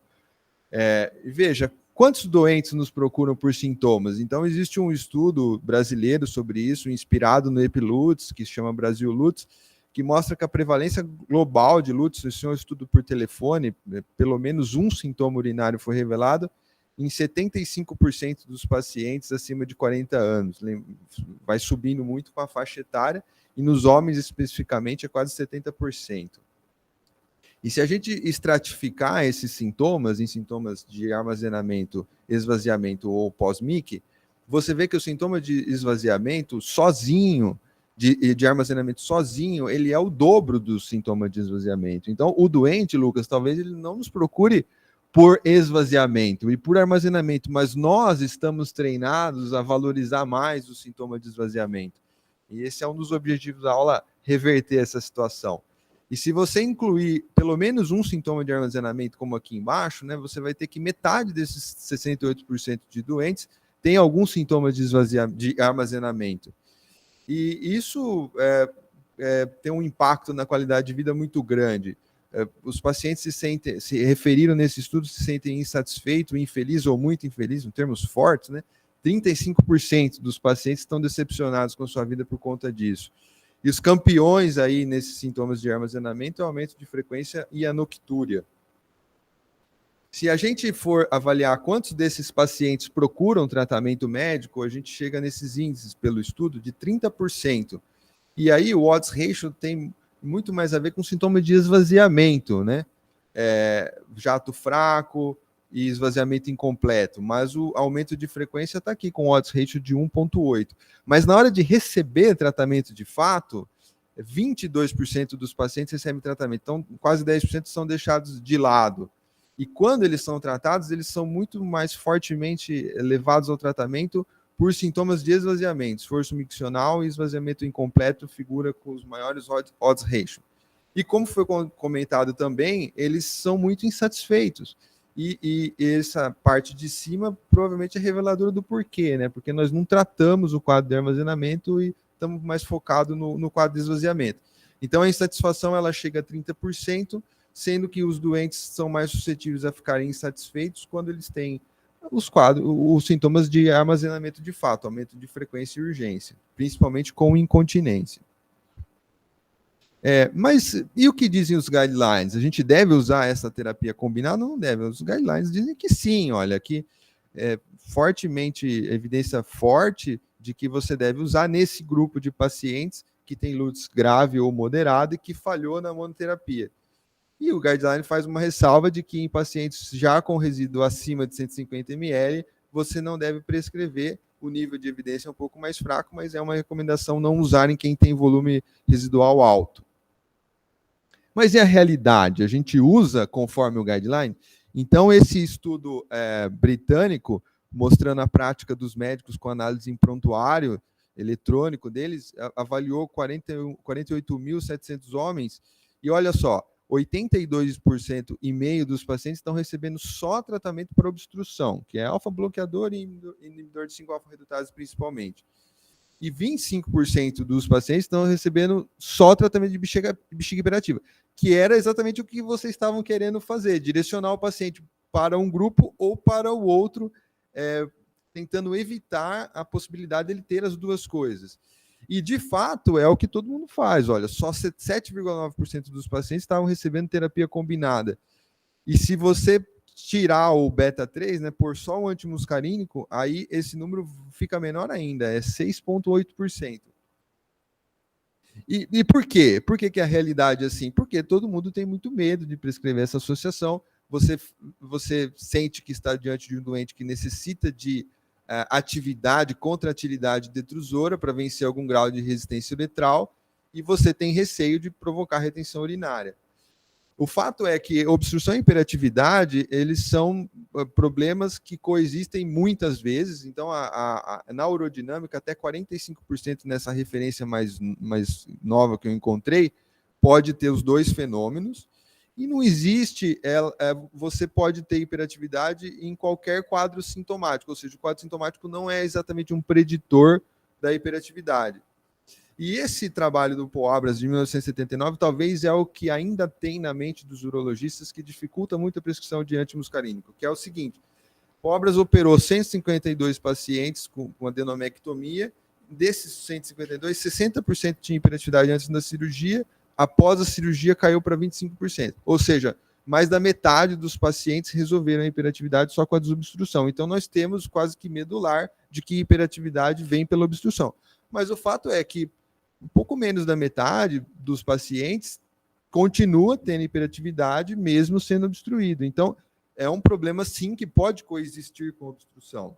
Veja, quantos doentes nos procuram por sintomas? Então, existe um estudo brasileiro sobre isso, inspirado no EpiLUTs, que se chama Brasil LUTs, que mostra que a prevalência global de LUTs, esse é um estudo por telefone, pelo menos um sintoma urinário foi revelado, em 75% dos pacientes acima de 40 anos. Vai subindo muito com a faixa etária, e nos homens especificamente é quase 70%. E se a gente estratificar esses sintomas em sintomas de armazenamento, esvaziamento ou pós-MIC, você vê que o sintoma de esvaziamento sozinho, de armazenamento sozinho, ele é o dobro do sintoma de esvaziamento. Então, o doente, Lucas, talvez ele não nos procure por esvaziamento e por armazenamento, mas nós estamos treinados a valorizar mais o sintoma de esvaziamento. E esse é um dos objetivos da aula, reverter essa situação. E se você incluir pelo menos um sintoma de armazenamento, como aqui embaixo, né, você vai ter que metade desses 68% de doentes tem algum sintoma de armazenamento. E isso tem um impacto na qualidade de vida muito grande. Os pacientes se referiram nesse estudo, se sentem insatisfeitos, infelizes ou muito infelizes, em termos fortes, né? 35% dos pacientes estão decepcionados com a sua vida por conta disso. E os campeões aí nesses sintomas de armazenamento é o aumento de frequência e a noctúria. Se a gente for avaliar quantos desses pacientes procuram tratamento médico, a gente chega nesses índices pelo estudo de 30%. E aí o odds ratio tem muito mais a ver com sintoma de esvaziamento, né? Jato fraco e esvaziamento incompleto, mas o aumento de frequência está aqui com odds ratio de 1,8. Mas na hora de receber tratamento de fato, 22% dos pacientes recebem tratamento, então quase 10% são deixados de lado. E quando eles são tratados, eles são muito mais fortemente levados ao tratamento por sintomas de esvaziamento. Esforço miccional e esvaziamento incompleto figura com os maiores odds ratio. E como foi comentado também, eles são muito insatisfeitos. E essa parte de cima provavelmente é reveladora do porquê, né? Porque nós não tratamos o quadro de armazenamento e estamos mais focados no quadro de esvaziamento. Então a insatisfação ela chega a 30%, sendo que os doentes são mais suscetíveis a ficarem insatisfeitos quando eles têm os sintomas de armazenamento de fato, aumento de frequência e urgência, principalmente com incontinência. Mas e o que dizem os guidelines? A gente deve usar essa terapia combinada? Não deve. Os guidelines dizem que sim, olha, que fortemente, evidência forte de que você deve usar nesse grupo de pacientes que tem LUTs grave ou moderado e que falhou na monoterapia. E o guideline faz uma ressalva de que em pacientes já com resíduo acima de 150 ml, você não deve prescrever o nível de evidência é um pouco mais fraco, mas é uma recomendação não usar em quem tem volume residual alto. Mas e a realidade? A gente usa conforme o guideline? Então, esse estudo britânico, mostrando a prática dos médicos com análise em prontuário eletrônico deles, avaliou 48.700 homens, e olha só, 82% e meio dos pacientes estão recebendo só tratamento para obstrução, que é alfa-bloqueador e inibidor de 5-alfa-redutase principalmente. E 25% dos pacientes estão recebendo só tratamento de bexiga hiperativa, que era exatamente o que vocês estavam querendo fazer, direcionar o paciente para um grupo ou para o outro, tentando evitar a possibilidade dele ter as duas coisas. E, de fato, é o que todo mundo faz. Olha, só 7,9% dos pacientes estavam recebendo terapia combinada. E se você tirar o beta-3, né, por só o antimuscarínico, aí esse número fica menor ainda, é 6,8%. E por quê? Por que a realidade é assim? Porque todo mundo tem muito medo de prescrever essa associação. Você sente que está diante de um doente que necessita de atividade, contratilidade detrusora para vencer algum grau de resistência uretral, e você tem receio de provocar retenção urinária. O fato é que obstrução e hiperatividade, eles são problemas que coexistem muitas vezes. Então, na urodinâmica, até 45% nessa referência mais nova que eu encontrei, pode ter os dois fenômenos. E não existe, você pode ter hiperatividade em qualquer quadro sintomático, ou seja, o quadro sintomático não é exatamente um preditor da hiperatividade. E esse trabalho do Paul Abras, de 1979, talvez é o que ainda tem na mente dos urologistas que dificulta muito a prescrição de antimuscarínico, que é o seguinte: Paul Abras operou 152 pacientes com adenomectomia, desses 152, 60% tinha hiperatividade antes da cirurgia, após a cirurgia caiu para 25%. Ou seja, mais da metade dos pacientes resolveram a hiperatividade só com a desobstrução. Então, nós temos quase que medular de que hiperatividade vem pela obstrução. Mas o fato é que um pouco menos da metade dos pacientes continua tendo hiperatividade mesmo sendo obstruído. Então, é um problema, sim, que pode coexistir com a obstrução.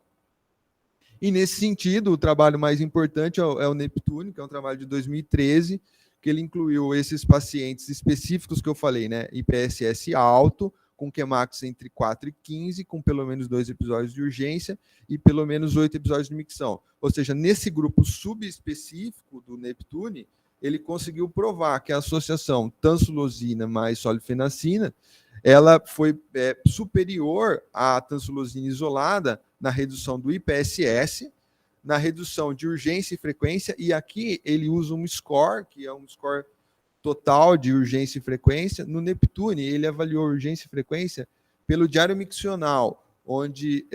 E, nesse sentido, o trabalho mais importante é o Neptune, que é um trabalho de 2013, que ele incluiu esses pacientes específicos que eu falei, né? IPSS alto, com Qmax entre 4 e 15, com pelo menos 2 episódios de urgência e pelo menos 8 episódios de micção. Ou seja, nesse grupo subespecífico do Neptune, ele conseguiu provar que a associação tansulosina mais solifenacina, ela foi superior à tansulosina isolada na redução do IPSS, na redução de urgência e frequência, e aqui ele usa um score, que é um score total de urgência e frequência. No Neptune, ele avaliou urgência e frequência pelo diário miccional, onde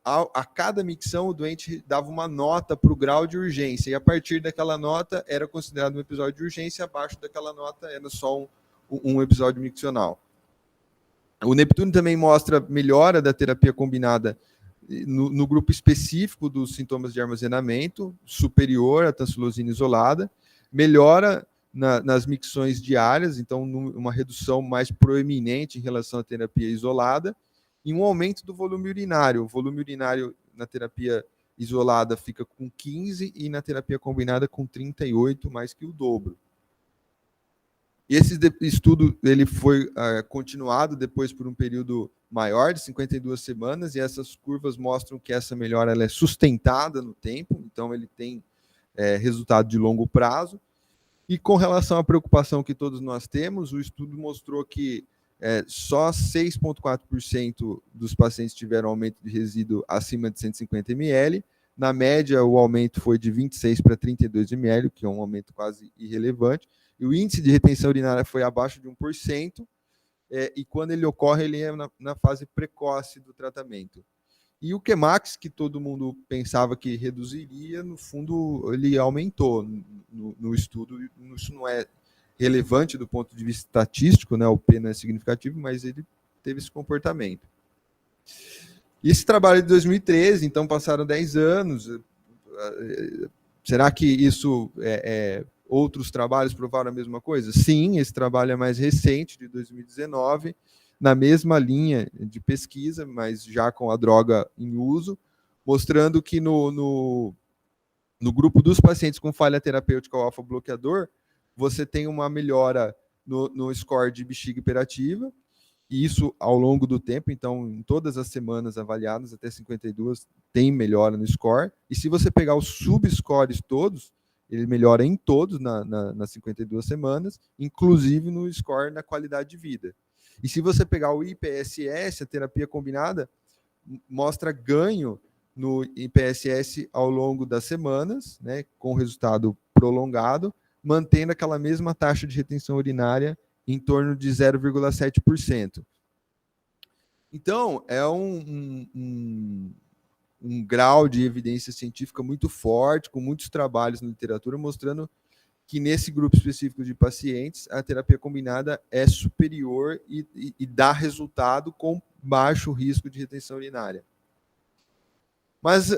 a cada micção o doente dava uma nota para o grau de urgência, e a partir daquela nota era considerado um episódio de urgência, abaixo daquela nota era só um episódio miccional. O Neptune também mostra melhora da terapia combinada no grupo específico dos sintomas de armazenamento, superior à tansulosina isolada, melhora nas micções diárias, então uma redução mais proeminente em relação à terapia isolada, e um aumento do volume urinário. O volume urinário na terapia isolada fica com 15 e na terapia combinada com 38, mais que o dobro. Esse estudo ele foi continuado depois por um período maior, de 52 semanas, e essas curvas mostram que essa melhora ela é sustentada no tempo, então ele tem resultado de longo prazo. E com relação à preocupação que todos nós temos, o estudo mostrou que só 6,4% dos pacientes tiveram aumento de resíduo acima de 150 ml. Na média, o aumento foi de 26 para 32 ml, o que é um aumento quase irrelevante. E o índice de retenção urinária foi abaixo de 1%, e quando ele ocorre, ele é na fase precoce do tratamento. E o Qmax, que todo mundo pensava que reduziria, no fundo, ele aumentou no estudo. Isso não é relevante do ponto de vista estatístico, né? O P não é significativo, mas ele teve esse comportamento. E esse trabalho é de 2013, então passaram 10 anos. Será que isso outros trabalhos provaram a mesma coisa? Sim, esse trabalho é mais recente, de 2019, na mesma linha de pesquisa, mas já com a droga em uso, mostrando que no grupo dos pacientes com falha terapêutica ao alfa-bloqueador, você tem uma melhora no score de bexiga hiperativa, e isso ao longo do tempo, então, em todas as semanas avaliadas, até 52, tem melhora no score. E se você pegar os subscores todos, ele melhora em todos nas 52 semanas, inclusive no score na qualidade de vida. E se você pegar o IPSS, a terapia combinada, mostra ganho no IPSS ao longo das semanas, né, com resultado prolongado, mantendo aquela mesma taxa de retenção urinária em torno de 0,7%. Então, é um grau de evidência científica muito forte, com muitos trabalhos na literatura, mostrando que nesse grupo específico de pacientes, a terapia combinada é superior e dá resultado com baixo risco de retenção urinária. Mas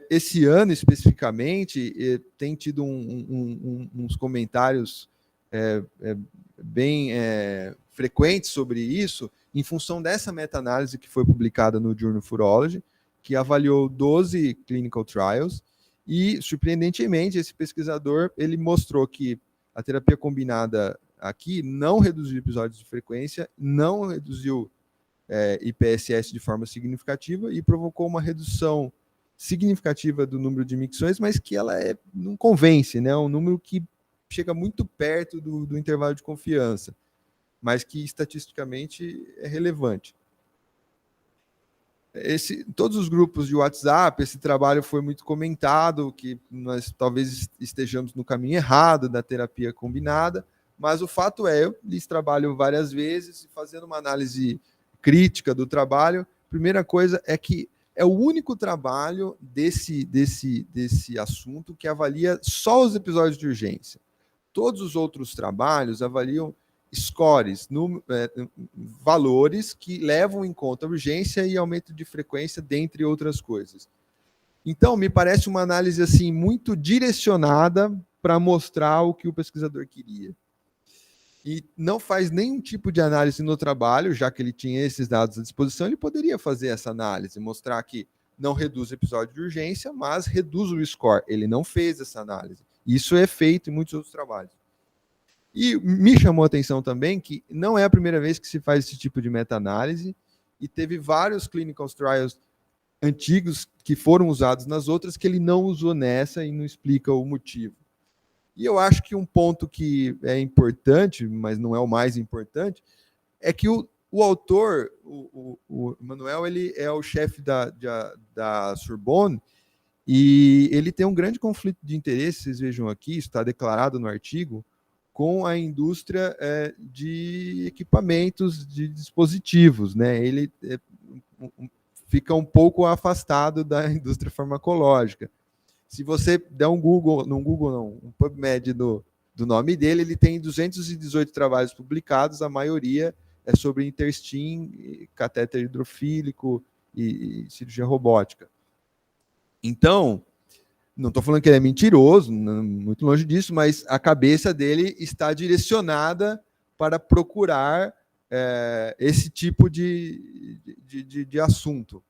esse ano, especificamente, tem tido uns comentários bem frequentes sobre isso, em função dessa meta-análise que foi publicada no Journal of Urology, que avaliou 12 clinical trials, e, surpreendentemente, esse pesquisador ele mostrou que a terapia combinada aqui não reduziu episódios de frequência, não reduziu IPSS de forma significativa e provocou uma redução significativa do número de micções, mas que ela não convence, né? Um número que chega muito perto do intervalo de confiança, mas que estatisticamente é relevante. Todos os grupos de WhatsApp, esse trabalho foi muito comentado, que nós talvez estejamos no caminho errado da terapia combinada, mas o fato eu lhes trabalho várias vezes, fazendo uma análise crítica do trabalho. Primeira coisa é que é o único trabalho desse assunto que avalia só os episódios de urgência. Todos os outros trabalhos avaliam scores, valores que levam em conta urgência e aumento de frequência, dentre outras coisas. Então, me parece uma análise assim muito direcionada para mostrar o que o pesquisador queria. E não faz nenhum tipo de análise no trabalho, já que ele tinha esses dados à disposição, ele poderia fazer essa análise, mostrar que não reduz o episódio de urgência, mas reduz o score. Ele não fez essa análise. Isso é feito em muitos outros trabalhos. E me chamou a atenção também que não é a primeira vez que se faz esse tipo de meta-análise, e teve vários clinical trials antigos que foram usados nas outras que ele não usou nessa e não explica o motivo. E eu acho que um ponto que é importante, mas não é o mais importante, é que o autor, o Manuel, ele é o chefe da Sorbonne, e ele tem um grande conflito de interesse, vocês vejam aqui, isso está declarado no artigo, com a indústria de equipamentos, de dispositivos, né? Ele fica um pouco afastado da indústria farmacológica. Se você der um PubMed do nome dele, ele tem 218 trabalhos publicados, a maioria é sobre interstim, catéter hidrofílico e cirurgia robótica. Então, não estou falando que ele é mentiroso, muito longe disso, mas a cabeça dele está direcionada para procurar esse tipo de assunto.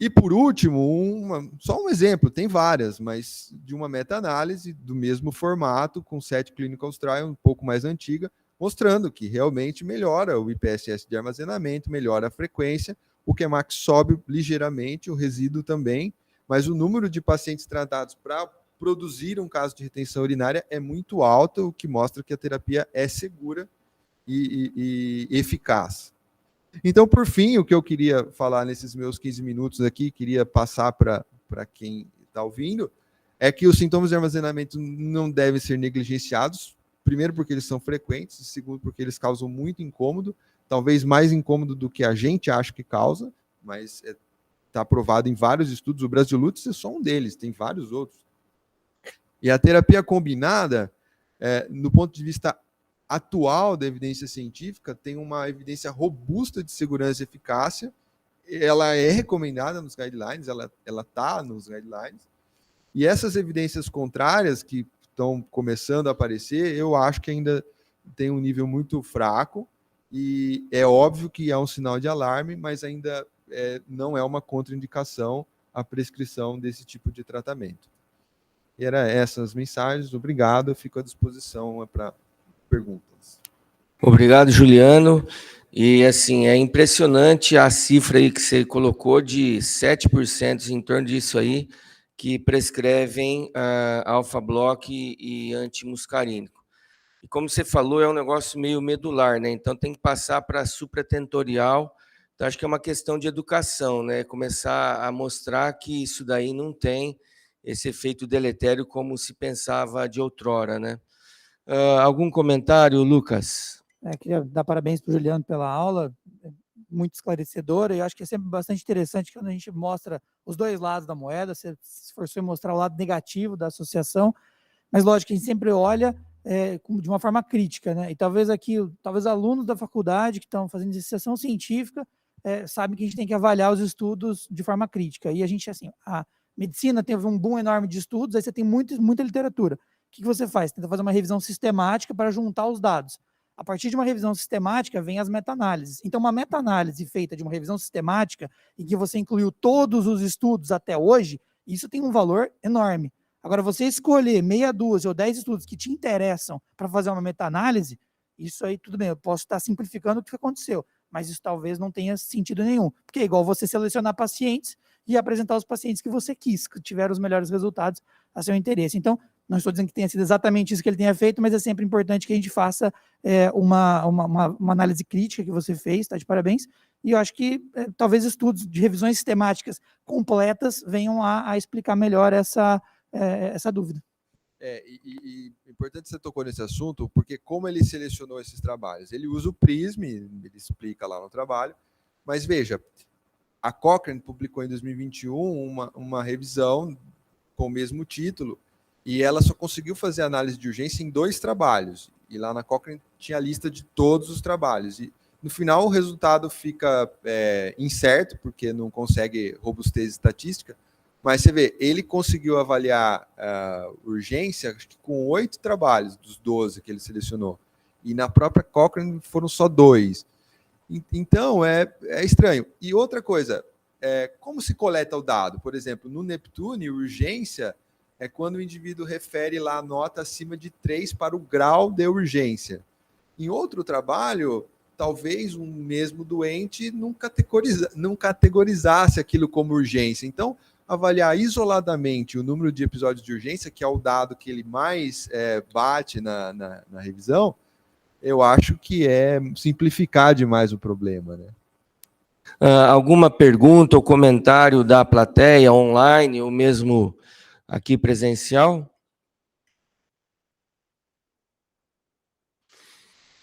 E, por último, só um exemplo, tem várias, mas de uma meta-análise do mesmo formato, com 7 clinical trials, um pouco mais antiga, mostrando que realmente melhora o IPSS de armazenamento, melhora a frequência, o QMAX sobe ligeiramente, o resíduo também, mas o número de pacientes tratados para produzir um caso de retenção urinária é muito alto, o que mostra que a terapia é segura e eficaz. Então, por fim, o que eu queria falar nesses meus 15 minutos aqui, queria passar para quem está ouvindo, é que os sintomas de armazenamento não devem ser negligenciados, primeiro porque eles são frequentes, segundo porque eles causam muito incômodo, talvez mais incômodo do que a gente acha que causa, mas está provado em vários estudos. O Brasilutis é só um deles, tem vários outros. E a terapia combinada, no ponto de vista atual da evidência científica, tem uma evidência robusta de segurança e eficácia. Ela é recomendada nos guidelines, ela está nos guidelines. E essas evidências contrárias que estão começando a aparecer, eu acho que ainda tem um nível muito fraco. E é óbvio que é um sinal de alarme, mas ainda não é uma contraindicação a prescrição desse tipo de tratamento. E eram essas mensagens, obrigado, eu fico à disposição para perguntas. Obrigado, Juliano. E, assim, é impressionante a cifra aí que você colocou de 7%, em torno disso aí, que prescrevem alfa-block e antimuscarínico. E como você falou, é um negócio meio medular, né? Então tem que passar para supratentorial. Então acho que é uma questão de educação, né? Começar a mostrar que isso daí não tem esse efeito deletério como se pensava de outrora, né? Algum comentário, Lucas? Queria dar parabéns para o Juliano pela aula, muito esclarecedora, e eu acho que é sempre bastante interessante quando a gente mostra os dois lados da moeda, você se esforçou em mostrar o lado negativo da associação, mas lógico que a gente sempre olha de uma forma crítica, né? E talvez alunos da faculdade que estão fazendo iniciação científica sabem que a gente tem que avaliar os estudos de forma crítica. E a gente, assim, a medicina teve um boom enorme de estudos, aí você tem muita literatura. O que você faz? Tenta fazer uma revisão sistemática para juntar os dados. A partir de uma revisão sistemática, vem as meta-análises. Então, uma meta-análise feita de uma revisão sistemática, em que você incluiu todos os estudos até hoje, isso tem um valor enorme. Agora, você escolher meia dúzia ou 10 estudos que te interessam para fazer uma meta-análise, isso aí tudo bem, eu posso estar simplificando o que aconteceu, mas isso talvez não tenha sentido nenhum, porque é igual você selecionar pacientes e apresentar os pacientes que você quis, que tiveram os melhores resultados a seu interesse. Então, não estou dizendo que tenha sido exatamente isso que ele tenha feito, mas é sempre importante que a gente faça uma análise crítica que você fez, tá? De parabéns. E eu acho que talvez estudos de revisões sistemáticas completas venham a explicar melhor essa dúvida. E importante que você tocou nesse assunto, porque como ele selecionou esses trabalhos? Ele usa o PRISM, ele explica lá no trabalho, mas veja, a Cochrane publicou em 2021 uma revisão com o mesmo título, e ela só conseguiu fazer análise de urgência em 2 trabalhos, e lá na Cochrane tinha a lista de todos os trabalhos, e no final o resultado fica incerto, porque não consegue robustez estatística, mas você vê, ele conseguiu avaliar urgência acho que com 8 trabalhos dos 12 que ele selecionou. E na própria Cochrane foram só 2. Então, é estranho. E outra coisa, como se coleta o dado? Por exemplo, no Neptune, urgência é quando o indivíduo refere lá a nota acima de 3 para o grau de urgência. Em outro trabalho, talvez um mesmo doente não categorizasse aquilo como urgência. Então, avaliar isoladamente o número de episódios de urgência, que é o dado que ele mais bate na revisão, eu acho que é simplificar demais o problema, né? Alguma pergunta ou comentário da plateia online ou mesmo aqui presencial?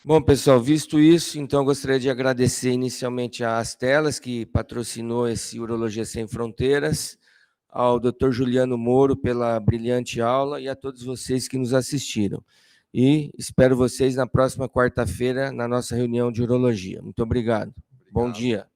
Bom, pessoal, visto isso, então gostaria de agradecer inicialmente a Astellas, que patrocinou esse Urologia Sem Fronteiras, ao Dr. Juliano Moro pela brilhante aula e a todos vocês que nos assistiram. E espero vocês na próxima quarta-feira na nossa reunião de urologia. Muito obrigado. Bom dia.